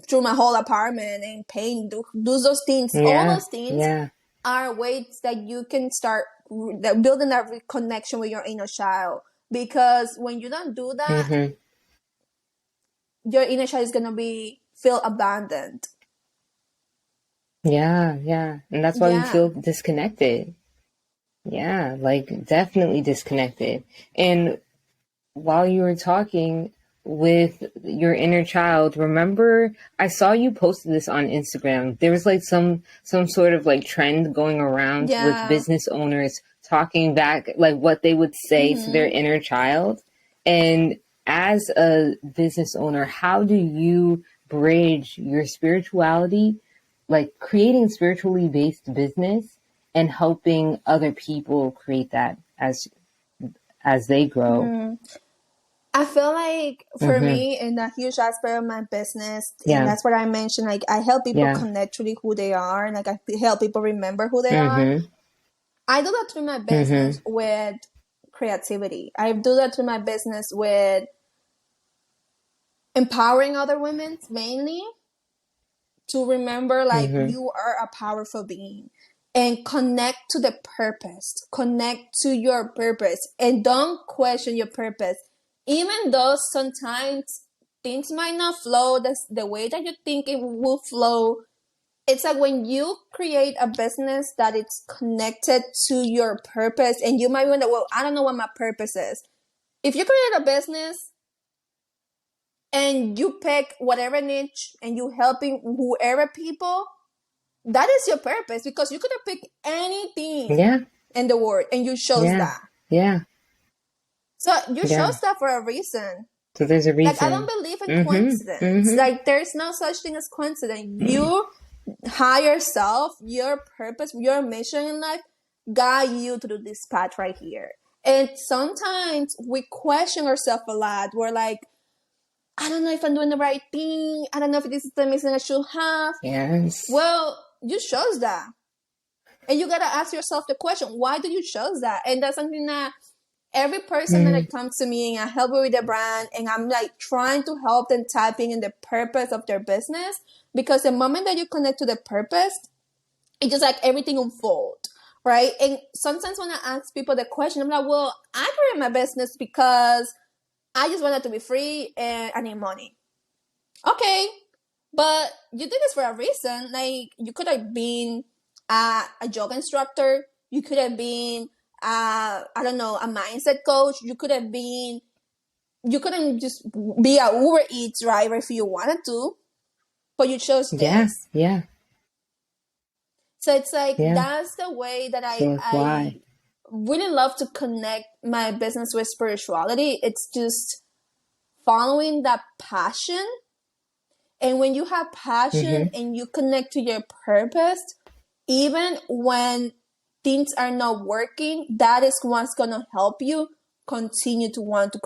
B: through my whole apartment and paint, do those things. All those things are ways that you can start building that connection with your inner child. Because when you don't do that, your inner child is gonna feel abandoned.
A: And that's why we feel disconnected. Like definitely disconnected. And while you were talking with your inner child, remember I saw you posted this on Instagram. There was like some sort of like trend going around with business owners talking back like what they would say to their inner child. And as a business owner, how do you bridge your spirituality, like creating spiritually based business and helping other people create that as they grow?
B: I feel like for me, in a huge aspect of my business, and that's what I mentioned, like I help people connect to who they are, and like I help people remember who they are. I do that through my business with creativity. I do that through my business with empowering other women, mainly to remember like you are a powerful being, and connect to the purpose, connect to your purpose, and don't question your purpose. Even though sometimes things might not flow the way that you think it will flow, it's like when you create a business that it's connected to your purpose, and you might wonder, well, I don't know what my purpose is. If you create a business and you pick whatever niche and you helping whoever people, that is your purpose, because you could have picked anything in the world and you chose that. So you chose that for a reason.
A: So there's a reason.
B: Like, I don't believe in coincidence. Like, there's no such thing as coincidence. You higher self, your purpose, your mission in life guide you through this path right here. And sometimes we question ourselves a lot. We're like, I don't know if I'm doing the right thing. I don't know if this is the mission I should have. Well, you chose that. And you got to ask yourself the question, why do you chose that? And that's something that every person that comes to me and I help with the brand, and I'm like trying to help them tapping in the purpose of their business, because the moment that you connect to the purpose, it's just like everything unfolds, right? And sometimes when I ask people the question, I'm like, well, I created my business because I just wanted to be free and I need money. Okay, but you did this for a reason. Like, you could have been a yoga instructor. You could have been I don't know, a mindset coach. You couldn't just be a Uber Eats driver if you wanted to. but you chose this.
A: Yeah.
B: So it's like, that's the way that I really love to connect my business with spirituality. It's just following that passion. And when you have passion and you connect to your purpose, even when things are not working, that is what's going to help you continue to want to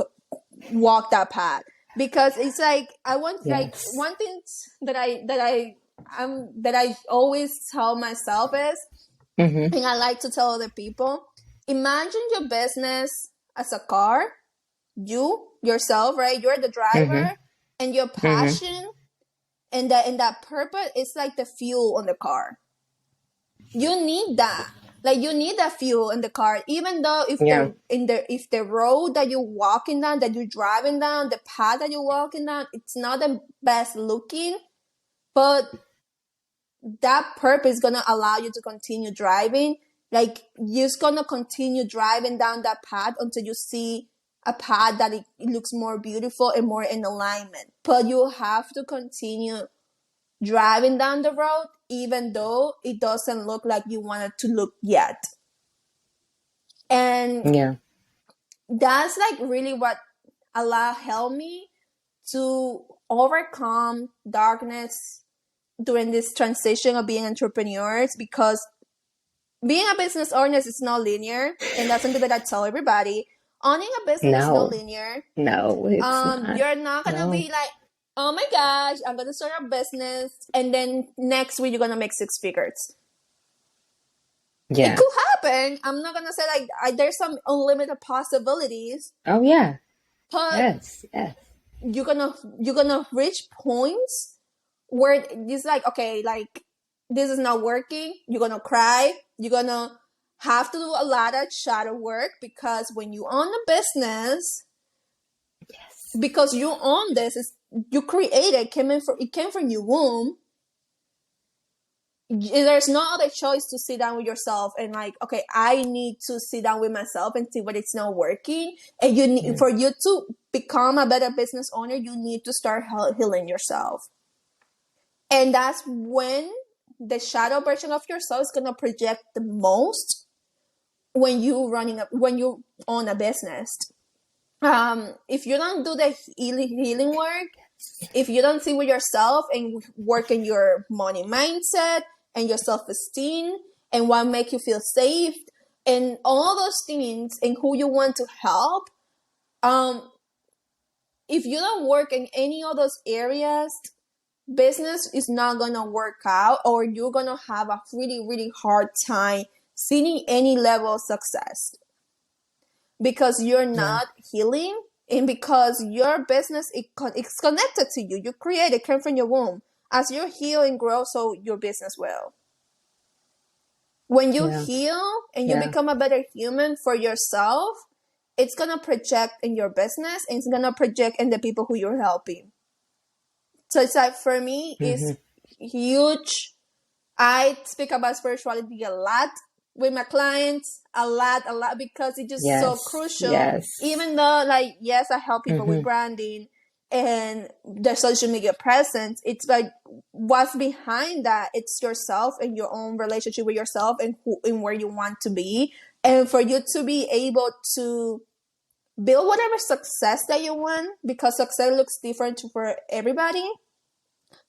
B: walk that path. Because it's like, I want, like, one thing that I always tell myself is, and I like to tell other people, imagine your business as a car, yourself, right? You're the driver, and your passion and that purpose is like the fuel on the car. You need that. Like, you need that fuel in the car, even though if the road that you're walking down, that you're driving down, the path that you're walking down, it's not the best looking, but that purpose is gonna allow you to continue driving. Like, you're just gonna continue driving down that path until you see a path that it looks more beautiful and more in alignment. But you have to continue driving down the road, even though it doesn't look like you want it to look yet. And that's like really what Allah helped me to overcome darkness during this transition of being entrepreneurs, because being a business owner is not linear, and that's something that I tell everybody. Owning a business is not linear.
A: No, it's not.
B: You're not gonna be like, oh my gosh, I'm gonna start a business, and then next week you're gonna make 6 figures. It could happen. I'm not gonna say like there's some unlimited possibilities.
A: Oh yeah.
B: But
A: yes.
B: You're gonna reach points where it's like, okay, like, this is not working. You're gonna cry. You're gonna have to do a lot of shadow work, because when you own a business, because you own this, you created, it came from your womb. There's no other choice to sit down with yourself and like, okay, I need to sit down with myself and see what it's not working. And you need, for you to become a better business owner, you need to start healing yourself. And that's when the shadow version of yourself is gonna project the most when you own a business. If you don't do the healing work, if you don't sit with yourself and work in your money mindset and your self-esteem and what make you feel safe and all those things and who you want to help, if you don't work in any of those areas, business is not gonna work out, or you're gonna have a really, really hard time seeing any level of success, because you're not healing, and because your business, it's connected to you. You create it, came from your womb. As you heal and grow, so your business will. When you heal and you become a better human for yourself, it's gonna project in your business, and it's gonna project in the people who you're helping. So it's like, for me, it's huge. I speak about spirituality a lot with my clients, a lot, because it's just so crucial. Even though, like, yes, I help people with branding and their social media presence, it's like, what's behind that? It's yourself and your own relationship with yourself and who and where you want to be. And for you to be able to build whatever success that you want, because success looks different for everybody.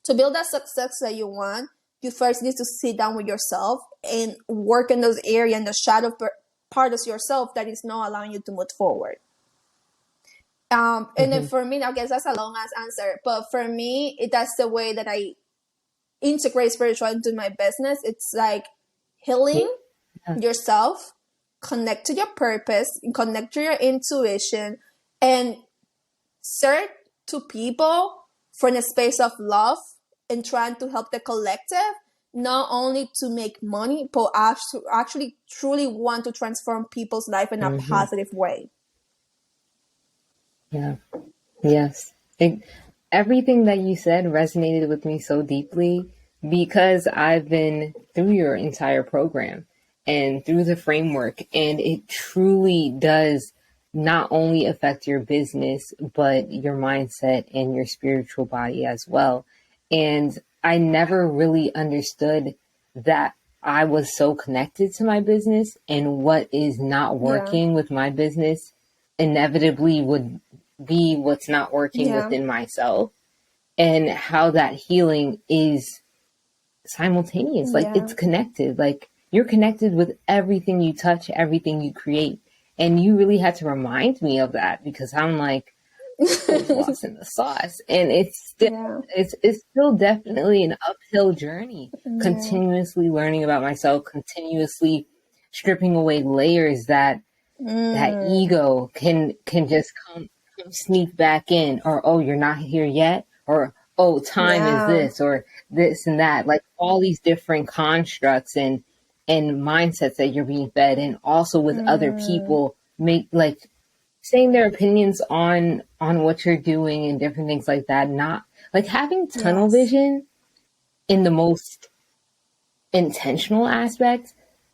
B: To build that success that you want, you first need to sit down with yourself and work in those areas, in the shadow part of yourself that is not allowing you to move forward. And then for me, I guess that's a long ass answer, but for me, that's the way that I integrate spirituality into my business. It's like healing yourself, connect to your purpose, connect to your intuition, and serve to people from a space of love and trying to help the collective, not only to make money, but actually truly want to transform people's life in a positive way.
A: Yeah. Yes. Everything that you said resonated with me so deeply, because I've been through your entire program and through the framework, and it truly does not only affect your business, but your mindset and your spiritual body as well. And I never really understood that I was so connected to my business, and what is not working with my business inevitably would be what's not working within myself, and how that healing is simultaneous. Like, it's connected. Like, you're connected with everything you touch, everything you create. And you really had to remind me of that, because I'm like, I was lost in the sauce. And it's still, it's still definitely an uphill journey, continuously learning about myself, continuously stripping away layers that that ego can just come sneak back in, or, oh, you're not here yet, or, oh, time is this, or this and that. Like, all these different constructs and mindsets that you're being fed, and also with other people make, like, saying their opinions on what you're doing and different things like that. Not like having tunnel vision in the most intentional aspect,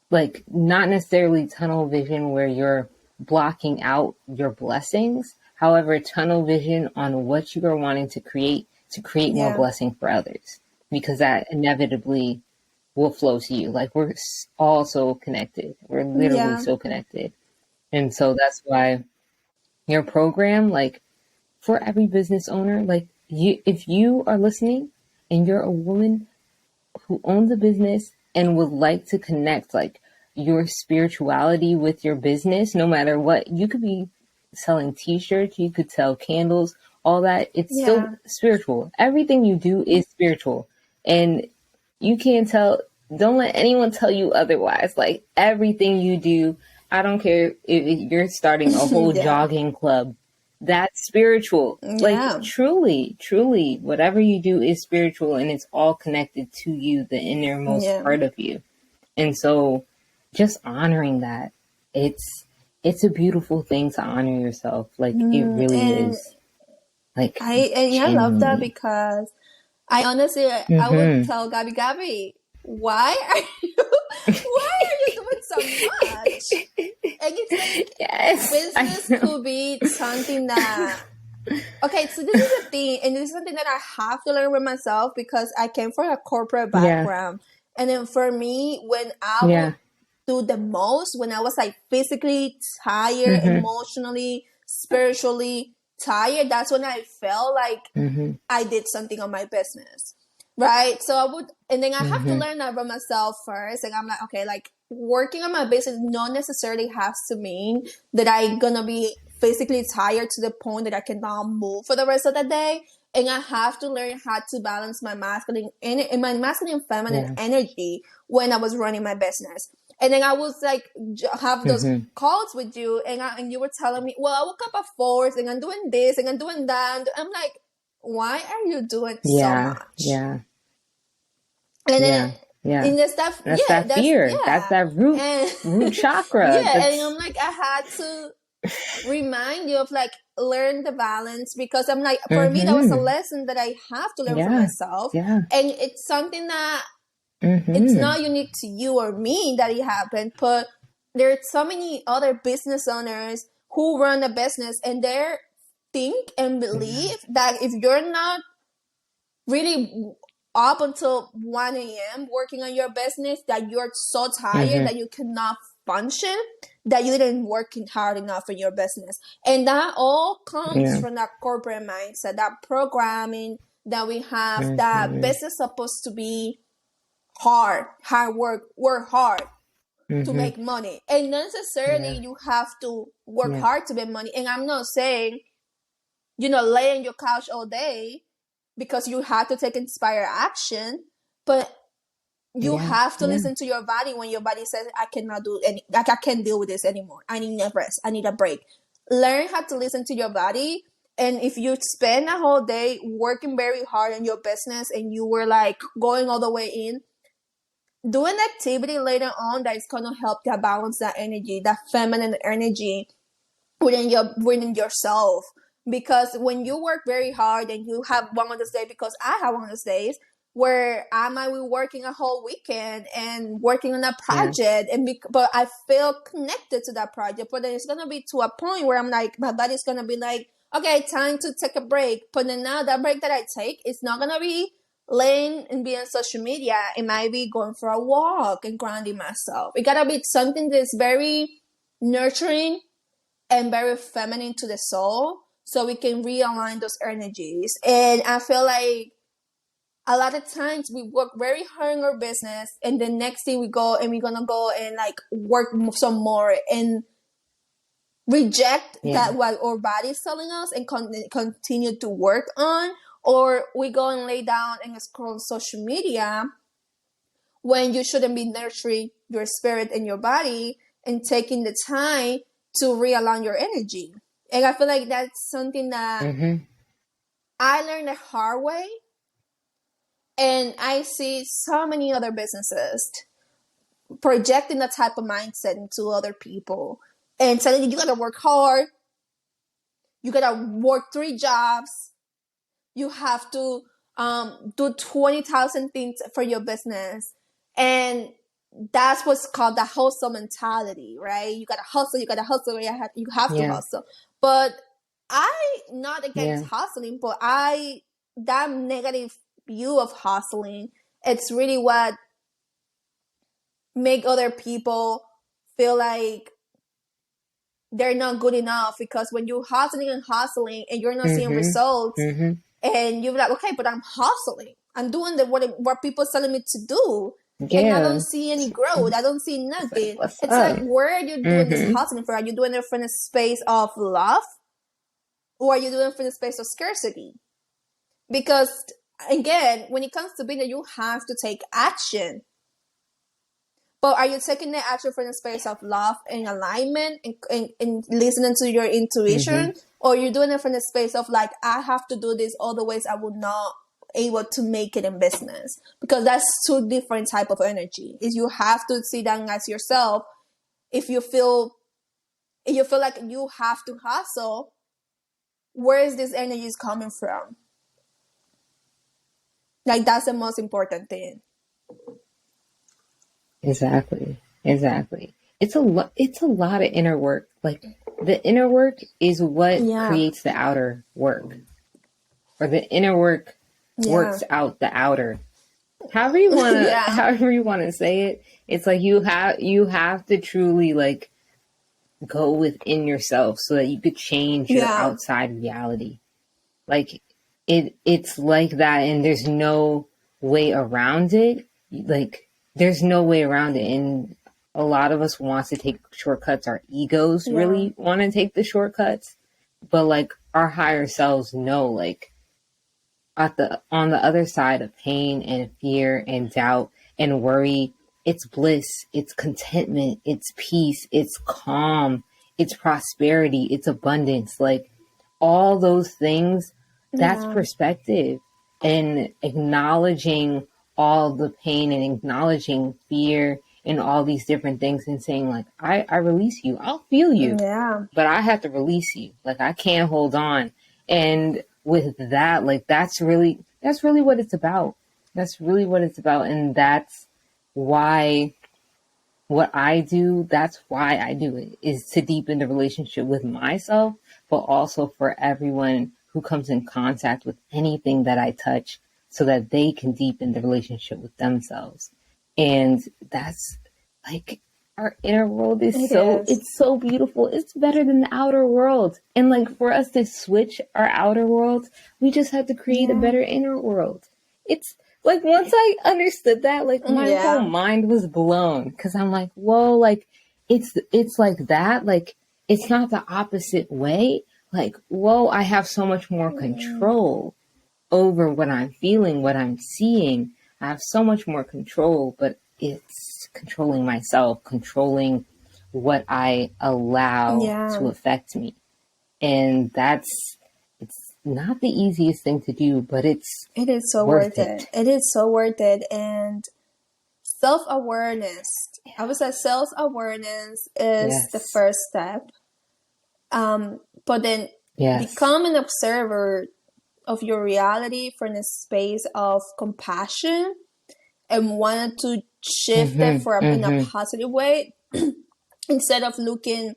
A: like not necessarily tunnel vision where you're blocking out your blessings. However, tunnel vision on what you are wanting to create more blessing for others, because that inevitably will flow to you. Like, we're all so connected. We're literally so connected. And so that's why your program, like, for every business owner, like, if you are listening and you're a woman who owns a business and would like to connect, like, your spirituality with your business, no matter what, you could be selling t-shirts, you could sell candles, all that. It's still spiritual. Everything you do is spiritual. And you can't don't let anyone tell you otherwise. Like, everything you do, I don't care if you're starting a whole jogging club, that's spiritual. Like, truly, truly, whatever you do is spiritual, and it's all connected to you, the innermost part of you. And so just honoring that, it's a beautiful thing to honor yourself. Like, it really is. Like,
B: I love that, because I honestly, I would tell Gabby, why are you doing so much? And it's like, business could be something that, okay, so this is the thing, and this is something that I have to learn with myself, because I came from a corporate background. And then for me, when I would do the most, when I was like physically tired, emotionally, spiritually tired, that's when I felt like I did something on my business. Right. So I would, and then I have to learn that about myself first. And I'm like, okay, like, working on my business not necessarily has to mean that I'm going to be physically tired to the point that I cannot move for the rest of the day. And I have to learn how to balance my masculine and my masculine and feminine energy when I was running my business. And then I was like, have those calls with you, and you were telling me, well, I woke up at 4 and I'm doing this and I'm doing that. And I'm like, why are you doing so much? And then, and that's that
A: fear. That's that root chakra.
B: And I'm like, I had to remind you of, like, learn the balance, because I'm like, for me, that was a lesson that I have to learn for myself. And it's something that it's not unique to you or me that it happened, but there are so many other business owners who run a business, and they think and believe that if you're not really up until 1 a.m. working on your business, that you're so tired that you cannot function, that you didn't work hard enough in your business. And that all comes from that corporate mindset, that programming that we have, that business is supposed to be hard work hard to make money. And not necessarily you have to work hard to make money. And I'm not saying, lay on your couch all day because you have to take inspired action, but you have to listen to your body when your body says, I cannot do any, like, I can't deal with this anymore. I need a rest. I need a break. Learn how to listen to your body. And if you spend a whole day working very hard in your business and you were like going all the way in, do an activity later on that is going to help you balance that energy, that feminine energy within yourself. Because when you work very hard and you have one of those days, because I have one of those days where I might be working a whole weekend and working on a project, but I feel connected to that project. But then it's going to be to a point where I'm like, my body's going to be like, okay, time to take a break. But then now that break that I take, it's not going to be laying and being on social media, it might be going for a walk and grounding myself. It gotta be something that's very nurturing and very feminine to the soul, so we can realign those energies. And I feel like a lot of times we work very hard in our business, and the next thing we go and we're gonna go and like work some more and reject that what our body's telling us and continue to work on, or we go and lay down and scroll social media when you shouldn't be nurturing your spirit and your body and taking the time to realign your energy. And I feel like that's something that I learned the hard way. And I see so many other businesses projecting that type of mindset into other people and telling you gotta work hard, you gotta work 3 jobs, you have to do 20,000 things for your business. And that's what's called the hustle mentality, right? You gotta hustle, you have to hustle. But I'm not against hustling, but that negative view of hustling, it's really what make other people feel like they're not good enough, because when you're hustling and you're not seeing results, and you're like, okay, but I'm hustling, I'm doing what people telling me to do, and I don't see any growth, I don't see nothing. It's like, where are you doing this hustling for? Are you doing it from a space of love, or are you doing it from a space of scarcity? Because again, when it comes to business, you have to take action. But are you taking the action from a space of love and alignment and listening to your intuition? Or you're doing it from a space of like, I have to do this, otherwise I would not able to make it in business? Because that's 2 different type of energy. Is you have to sit down as yourself. If you feel like you have to hustle, where is this energy is coming from? Like, that's the most important thing.
A: Exactly. It's a lot of inner work. Like, the inner work is what creates the outer work, or the inner work works out the outer. However you want to say it. It's like you have to truly like go within yourself so that you could change your outside reality. Like, it's like that, and there's no way around it. Like, there's no way around it. And a lot of us wants to take shortcuts. Our egos really want to take the shortcuts, but like our higher selves know, like, on the other side of pain and fear and doubt and worry, it's bliss, it's contentment, it's peace, it's calm, it's prosperity, it's abundance. Like, all those things, that's perspective. And acknowledging all the pain and acknowledging fear and all these different things, and saying like, I release you. I'll feel you, but I have to release you. Like, I can't hold on. And with that, like, that's really what it's about. That's really what it's about. And that's why what I do, that's why I do it, is to deepen the relationship with myself, but also for everyone who comes in contact with anything that I touch, so that they can deepen the relationship with themselves. And that's like, our inner world is it's so beautiful. It's better than the outer world. And like, for us to switch our outer world, we just have to create a better inner world. It's like, once I understood that, like, my whole mind was blown, because I'm like, whoa, like, it's like that. Like, it's not the opposite way. Like, whoa, I have so much more control over what I'm feeling, what I'm seeing. I have so much more control, but it's controlling myself, controlling what I allow to affect me. And it's not the easiest thing to do, but it
B: is so worth it. It is so worth it. And self-awareness, I would say self-awareness is the first step. But then become an observer of your reality from a space of compassion, and wanted to shift it in a positive way, instead of looking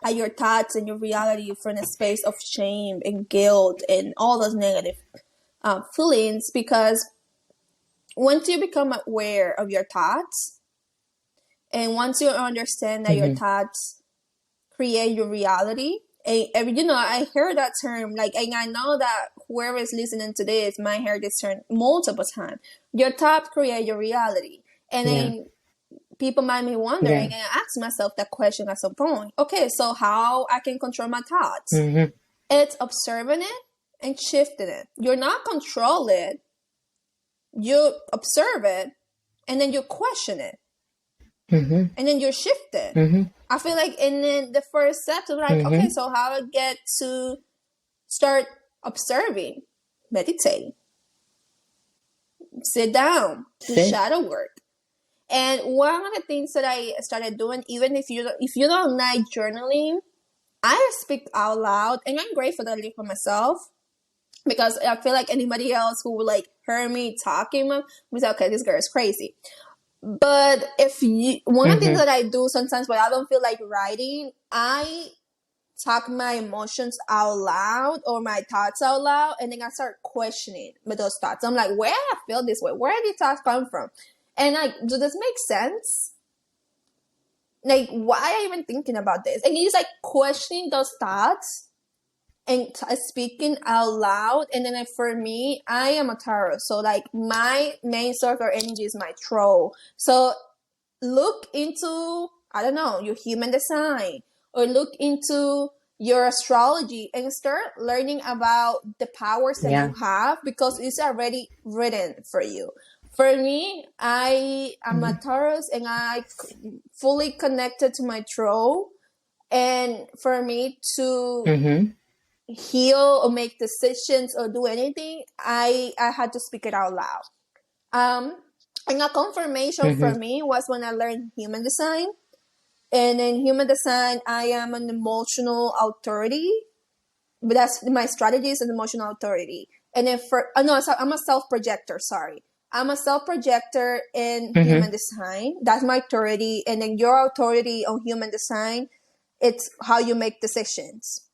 B: at your thoughts and your reality from a space of shame and guilt and all those negative feelings. Because once you become aware of your thoughts, and once you understand that your thoughts create your reality, and you know, I hear that term, like, and I know that whoever is listening to this might hear this term multiple times. Your thoughts create your reality. And then people might be wondering, and I ask myself that question at some point. Okay, so how I can control my thoughts? It's observing it and shifting it. You're not control it. You observe it, and then you question it. And then you shift it. I feel like, and then the first step is like, okay, so how I get to start observing, meditate, sit down, do shadow work. And one of the things that I started doing, even if you don't like journaling, I speak out loud, and I'm grateful that I live for myself, because I feel like anybody else who would like hear me talking would say, okay, this girl is crazy. But if one of the things that I do sometimes when I don't feel like writing, I talk my emotions out loud or my thoughts out loud, and then I start questioning with those thoughts. I'm like, where I feel this way? Where did these thoughts come from? And like, do this make sense? Like, why are you even thinking about this? And he's like questioning those thoughts and speaking out loud. And then for me, I am a tarot, so like my main source of energy is my throat. So look into, I don't know, your human design, or look into your astrology and start learning about the powers that you have, because it's already written for you. For me, I am a Taurus, and I fully connected to my throat. And for me to heal or make decisions or do anything, I had to speak it out loud. And a confirmation for me was when I learned human design. And in human design, I am an emotional authority, but that's my strategy is an emotional authority. And then I'm a self-projector, sorry. I'm a self-projector in human design. That's my authority. And then your authority on human design, it's how you make decisions.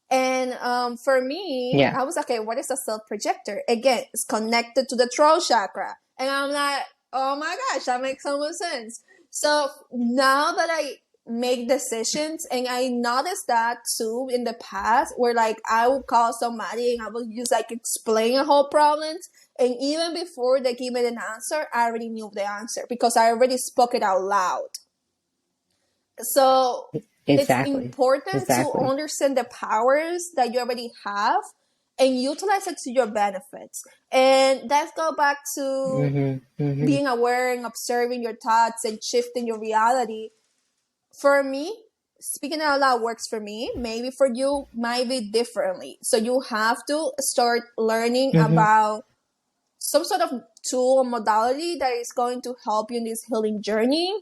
B: And for me, I was like, okay, what is a self-projector? Again, it's connected to the throat chakra. And I'm like, oh my gosh, that makes so much sense. So now that I make decisions, and I noticed that too in the past, where like I would call somebody and I would just like explain a whole problem. And even before they give me an answer, I already knew the answer because I already spoke it out loud. So it's important to understand the powers that you already have and utilize it to your benefits. And let's go back to being aware and observing your thoughts and shifting your reality. For me, speaking out loud works for me. Maybe for you, might be differently. So you have to start learning about some sort of tool or modality that is going to help you in this healing journey.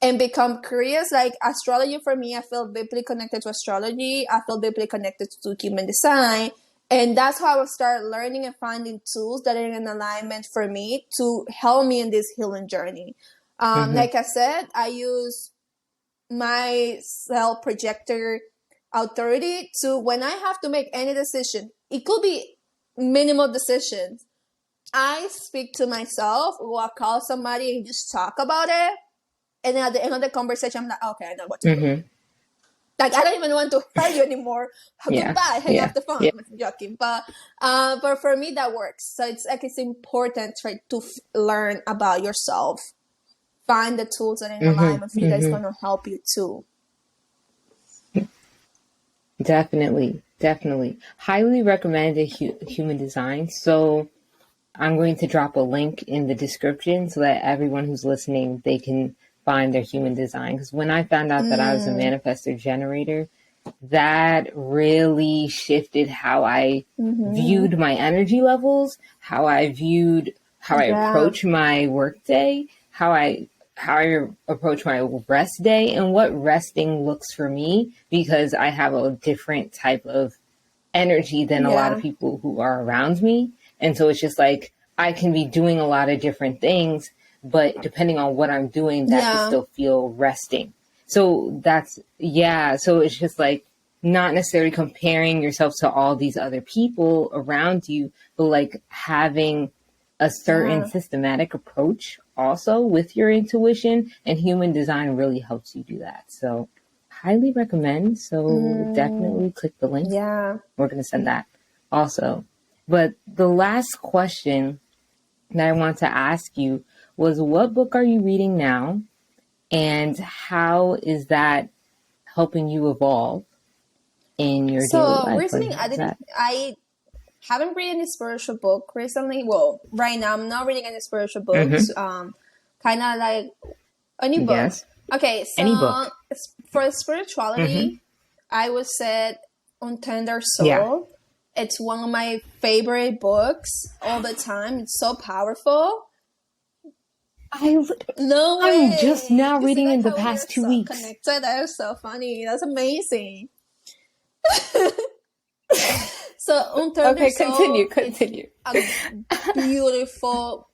B: And become curious. Like astrology for me, I feel deeply connected to astrology. I feel deeply connected to human design. And that's how I will start learning and finding tools that are in alignment for me to help me in this healing journey. Like I said, I use my self-projector authority to, when I have to make any decision, it could be minimal decisions, I speak to myself, or I call somebody and just talk about it. And then at the end of the conversation, I'm like, okay, I know what to do. Like, I don't even want to hurt you anymore. Goodbye, hang up the phone. I'm joking. But for me, that works. So it's like, it's important to learn about yourself. Find the tools that are in alignment for you that's going to help you too.
A: Definitely. Highly recommended human design. So I'm going to drop a link in the description so that everyone who's listening, they can find their human design. Because when I found out that I was a manifestor generator, that really shifted how I viewed my energy levels, how I approach my work day, how I approach my rest day, and what resting looks for me, because I have a different type of energy than a lot of people who are around me. And so it's just like, I can be doing a lot of different things, but depending on what I'm doing, that can still feel resting. So so it's just like not necessarily comparing yourself to all these other people around you, but like having a certain systematic approach also with your intuition, and human design really helps you do that. So highly recommend. So definitely click the link.
B: Yeah.
A: We're going to send that also. But the last question that I want to ask you was, what book are you reading now? And how is that helping you evolve in your daily life?
B: So recently, I haven't read any spiritual book recently. Well, right now I'm not reading any spiritual books. Kind of like any book.
A: Yes.
B: Okay, so
A: any book.
B: For spirituality, I would say Untender Soul.
A: Yeah.
B: It's one of my favorite books all the time. It's so powerful.
A: I'm just now reading in the past 2 weeks.
B: Connected. That is so funny. That's amazing. So
A: okay, continue.
B: It's a beautiful.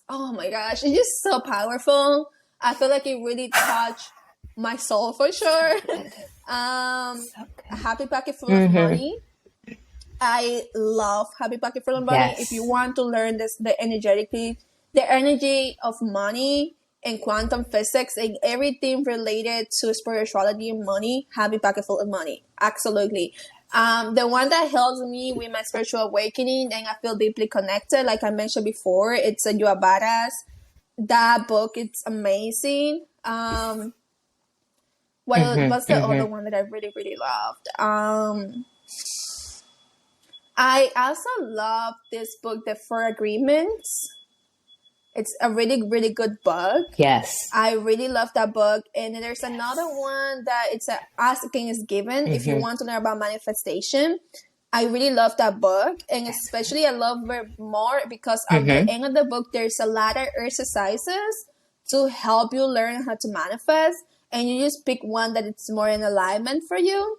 B: Oh my gosh, it's just so powerful. I feel like it really touched my soul for sure. Happy Pocket Full of Money. I love Happy Pocket Full of Money.
A: Yes.
B: If you want to learn the energy of money and quantum physics and everything related to spirituality and money, Happy Pocket Full of Money. Absolutely. The one that helps me with my spiritual awakening and I feel deeply connected, like I mentioned before, it's You Are Badass. That book, it's amazing. What's the other one that I really, really loved? I also love this book, The Four Agreements. It's a really, really good book.
A: Yes.
B: I really love that book. And then there's another one that it's Asking is Given. If you want to learn about manifestation, I really love that book. And especially I love it more because at the end of the book, there's a lot of exercises to help you learn how to manifest. And you just pick one that it's more in alignment for you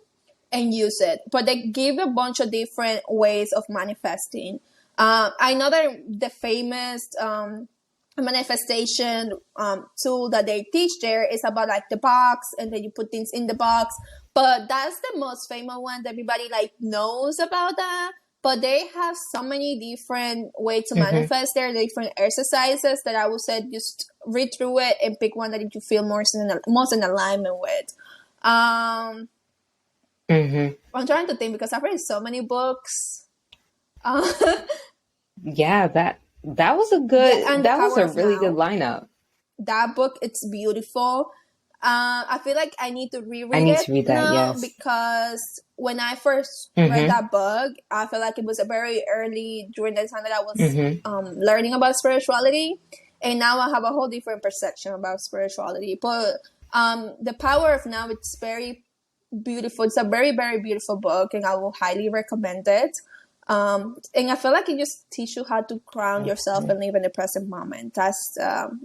B: and use it. But they give a bunch of different ways of manifesting. I know that the famous manifestation tool that they teach there is about like the box, and then you put things in the box. But that's the most famous one that everybody like knows about that. But they have so many different ways to manifest there, different exercises that I would say just read through it and pick one that you feel most in alignment with. I'm trying to think because I've read so many books.
A: Yeah, that was a good. That was a really good lineup.
B: That book, it's beautiful. I feel like I need to reread it.
A: I need to read that, yes.
B: Because when I first read that book, I feel like it was a very early during the time that I was learning about spirituality, and now I have a whole different perception about spirituality. But The Power of Now, it's very beautiful. It's a very, very beautiful book, and I will highly recommend it. And I feel like it just teaches you how to ground yourself and live in the present moment. That's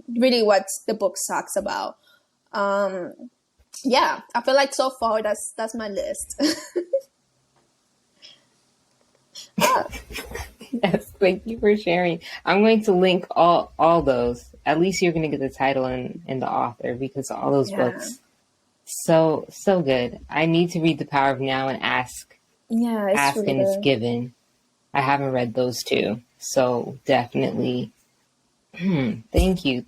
B: really what the book talks about. Yeah, I feel like so far that's my list.
A: Yes, thank you for sharing. I'm going to link all those. At least you're going to get the title and the author, because all those books, so good. I need to read The Power of Now and Ask.
B: Yeah,
A: Ask really and It's Given. I haven't read those two, so definitely. Thank you.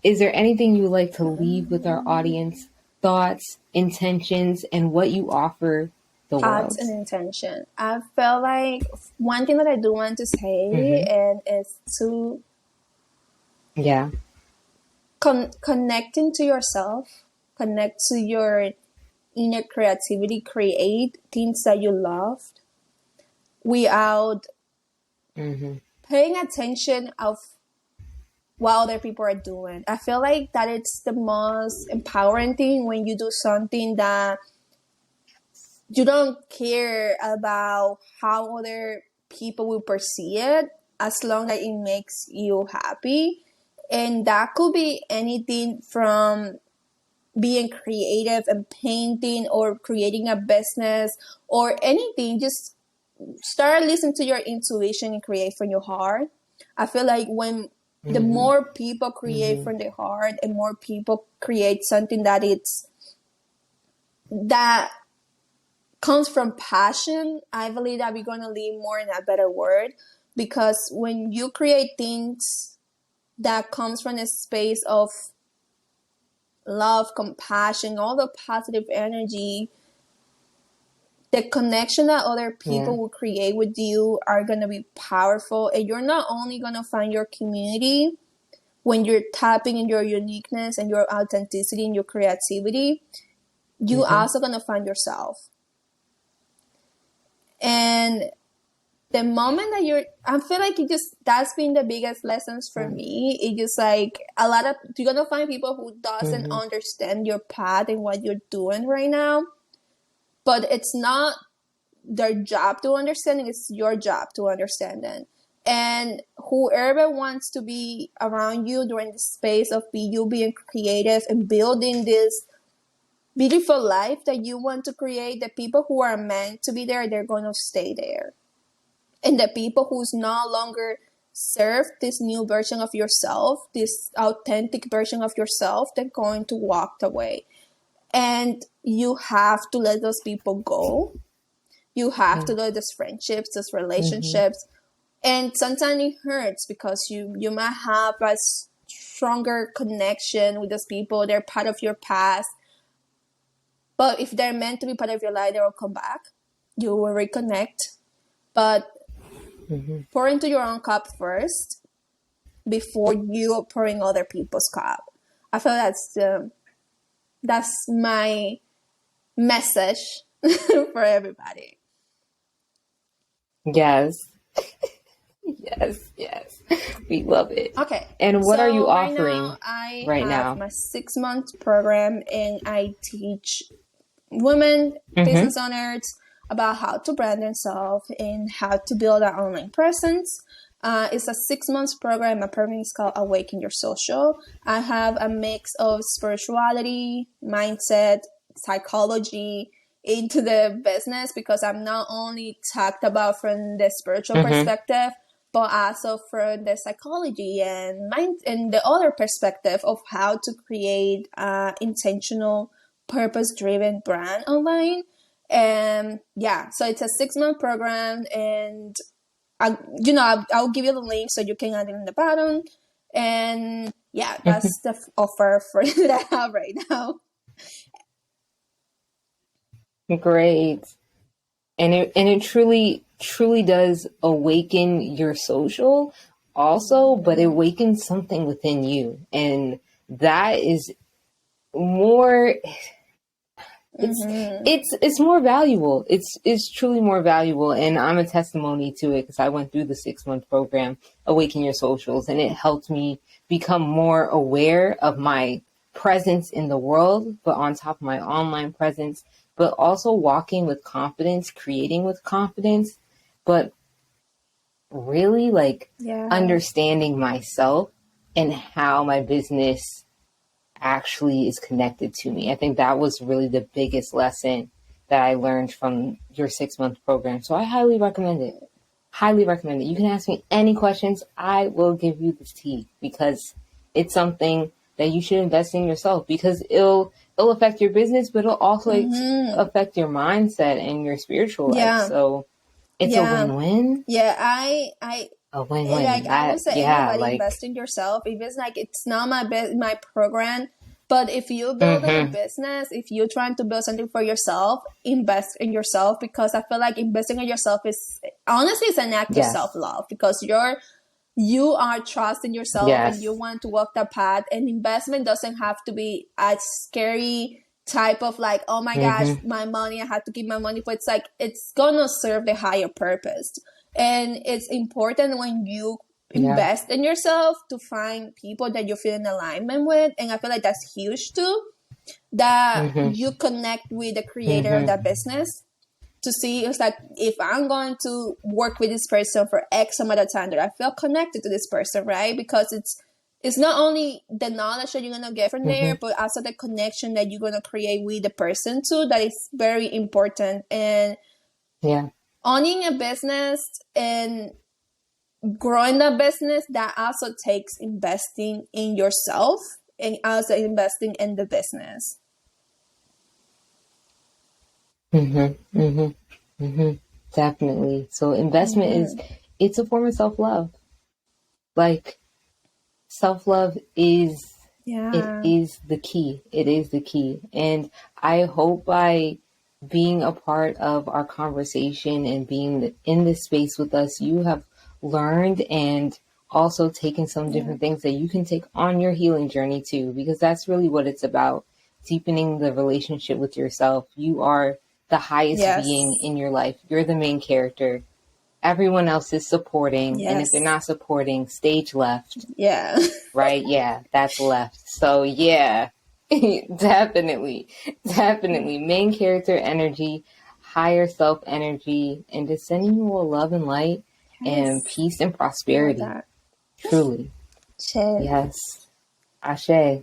A: Is there anything you would like to leave with our audience? Thoughts, intentions, and what you offer the world?
B: Thoughts and intention. I feel like one thing that I do want to say and is to connecting to yourself, connect to your inner creativity, create things that you loved without paying attention of what other people are doing. I feel like that it's the most empowering thing when you do something that you don't care about how other people will perceive it, as long as it makes you happy. And that could be anything from being creative and painting or creating a business or anything. Just start listening to your intuition and create from your heart. I feel like when the more people create from their heart and more people create something that comes from passion, I believe that we're going to live more in a better world. because when you create things that comes from a space of love, compassion, all the positive energy, the connection that other people will create with you are going to be powerful. And you're not only going to find your community when you're tapping in your uniqueness and your authenticity and your creativity, you also going to find yourself. And the moment that I feel like that's been the biggest lessons for me. It just like you're going to find people who doesn't understand your path and what you're doing right now. But it's not their job to understand it, it's your job to understand it. And whoever wants to be around you during the space of you being creative and building this beautiful life that you want to create, the people who are meant to be there, they're going to stay there. And the people who's no longer serve this new version of yourself, this authentic version of yourself, they're going to walk away. And you have to let those people go. You have to let those friendships, those relationships. And sometimes it hurts because you might have a stronger connection with those people. They're part of your past. But if they're meant to be part of your life, they will come back. You will reconnect. But pour into your own cup first before you pour in other people's cup. I feel that's my message for everybody.
A: Yes. Yes. We love it.
B: Okay.
A: And what are you offering
B: right now? I have my 6-month program, and I teach women, business owners, about how to brand themselves and how to build an online presence. It's a 6-month program. My program is called Awaken Your Social. I have a mix of spirituality, mindset, psychology into the business, because I'm not only talked about from the spiritual perspective, but also from the psychology and mind and the other perspective of how to create intentional, purpose-driven brand online. And so it's a 6-month program, and I'll give you the link so you can add it in the bottom. And that's the offer for that I have right now.
A: Great. And it truly does awaken your social also, but it awakens something within you. And that is more, it's more valuable. It's truly more valuable. And I'm a testimony to it, because I went through the 6-month program, Awaken Your Socials, and it helped me become more aware of my presence in the world, but on top of my online presence, but also walking with confidence, creating with confidence, but really understanding myself and how my business actually is connected to me. I think that was really the biggest lesson that I learned from your 6-month program. So I highly recommend it. Highly recommend it. You can ask me any questions. I will give you this tea, because it's something that you should invest in yourself, because it'll affect your business, but it'll also affect your mindset and your spiritual life. So it's a win-win.
B: Yeah, I
A: a win-win.
B: Like I would say, everybody invest in yourself. If it's like, it's not my program, but if you build a business, if you're trying to build something for yourself, invest in yourself, because I feel like investing in yourself is honestly it's an act of self-love, because you are trusting yourself and you want to walk that path. And investment doesn't have to be a scary type of like, oh my gosh, my money, I have to keep my money. But it's like, it's gonna serve the higher purpose. And it's important when you invest in yourself to find people that you feel in alignment with. And I feel like that's huge too, that you connect with the creator of that business, to see, it's like, if I'm going to work with this person for X amount of time, that I feel connected to this person, right? Because it's not only the knowledge that you're going to get from there, but also the connection that you're going to create with the person too. That is very important. And owning a business and growing that business, that also takes investing in yourself and also investing in the business.
A: Definitely. So investment it's a form of self-love. Like, self-love is, it is the key. It is the key. And I hope by being a part of our conversation and being in this space with us, you have learned and also taken some different things that you can take on your healing journey too, because that's really what it's about. Deepening the relationship with yourself. You are the highest being in your life. You're the main character. Everyone else is supporting. And if they're not supporting, stage left.
B: Yeah.
A: Right? Yeah, that's left. So yeah, definitely. Main character energy, higher self energy, and just sending you all love and light and peace and prosperity. Truly.
B: Shit.
A: Yes. Ashe.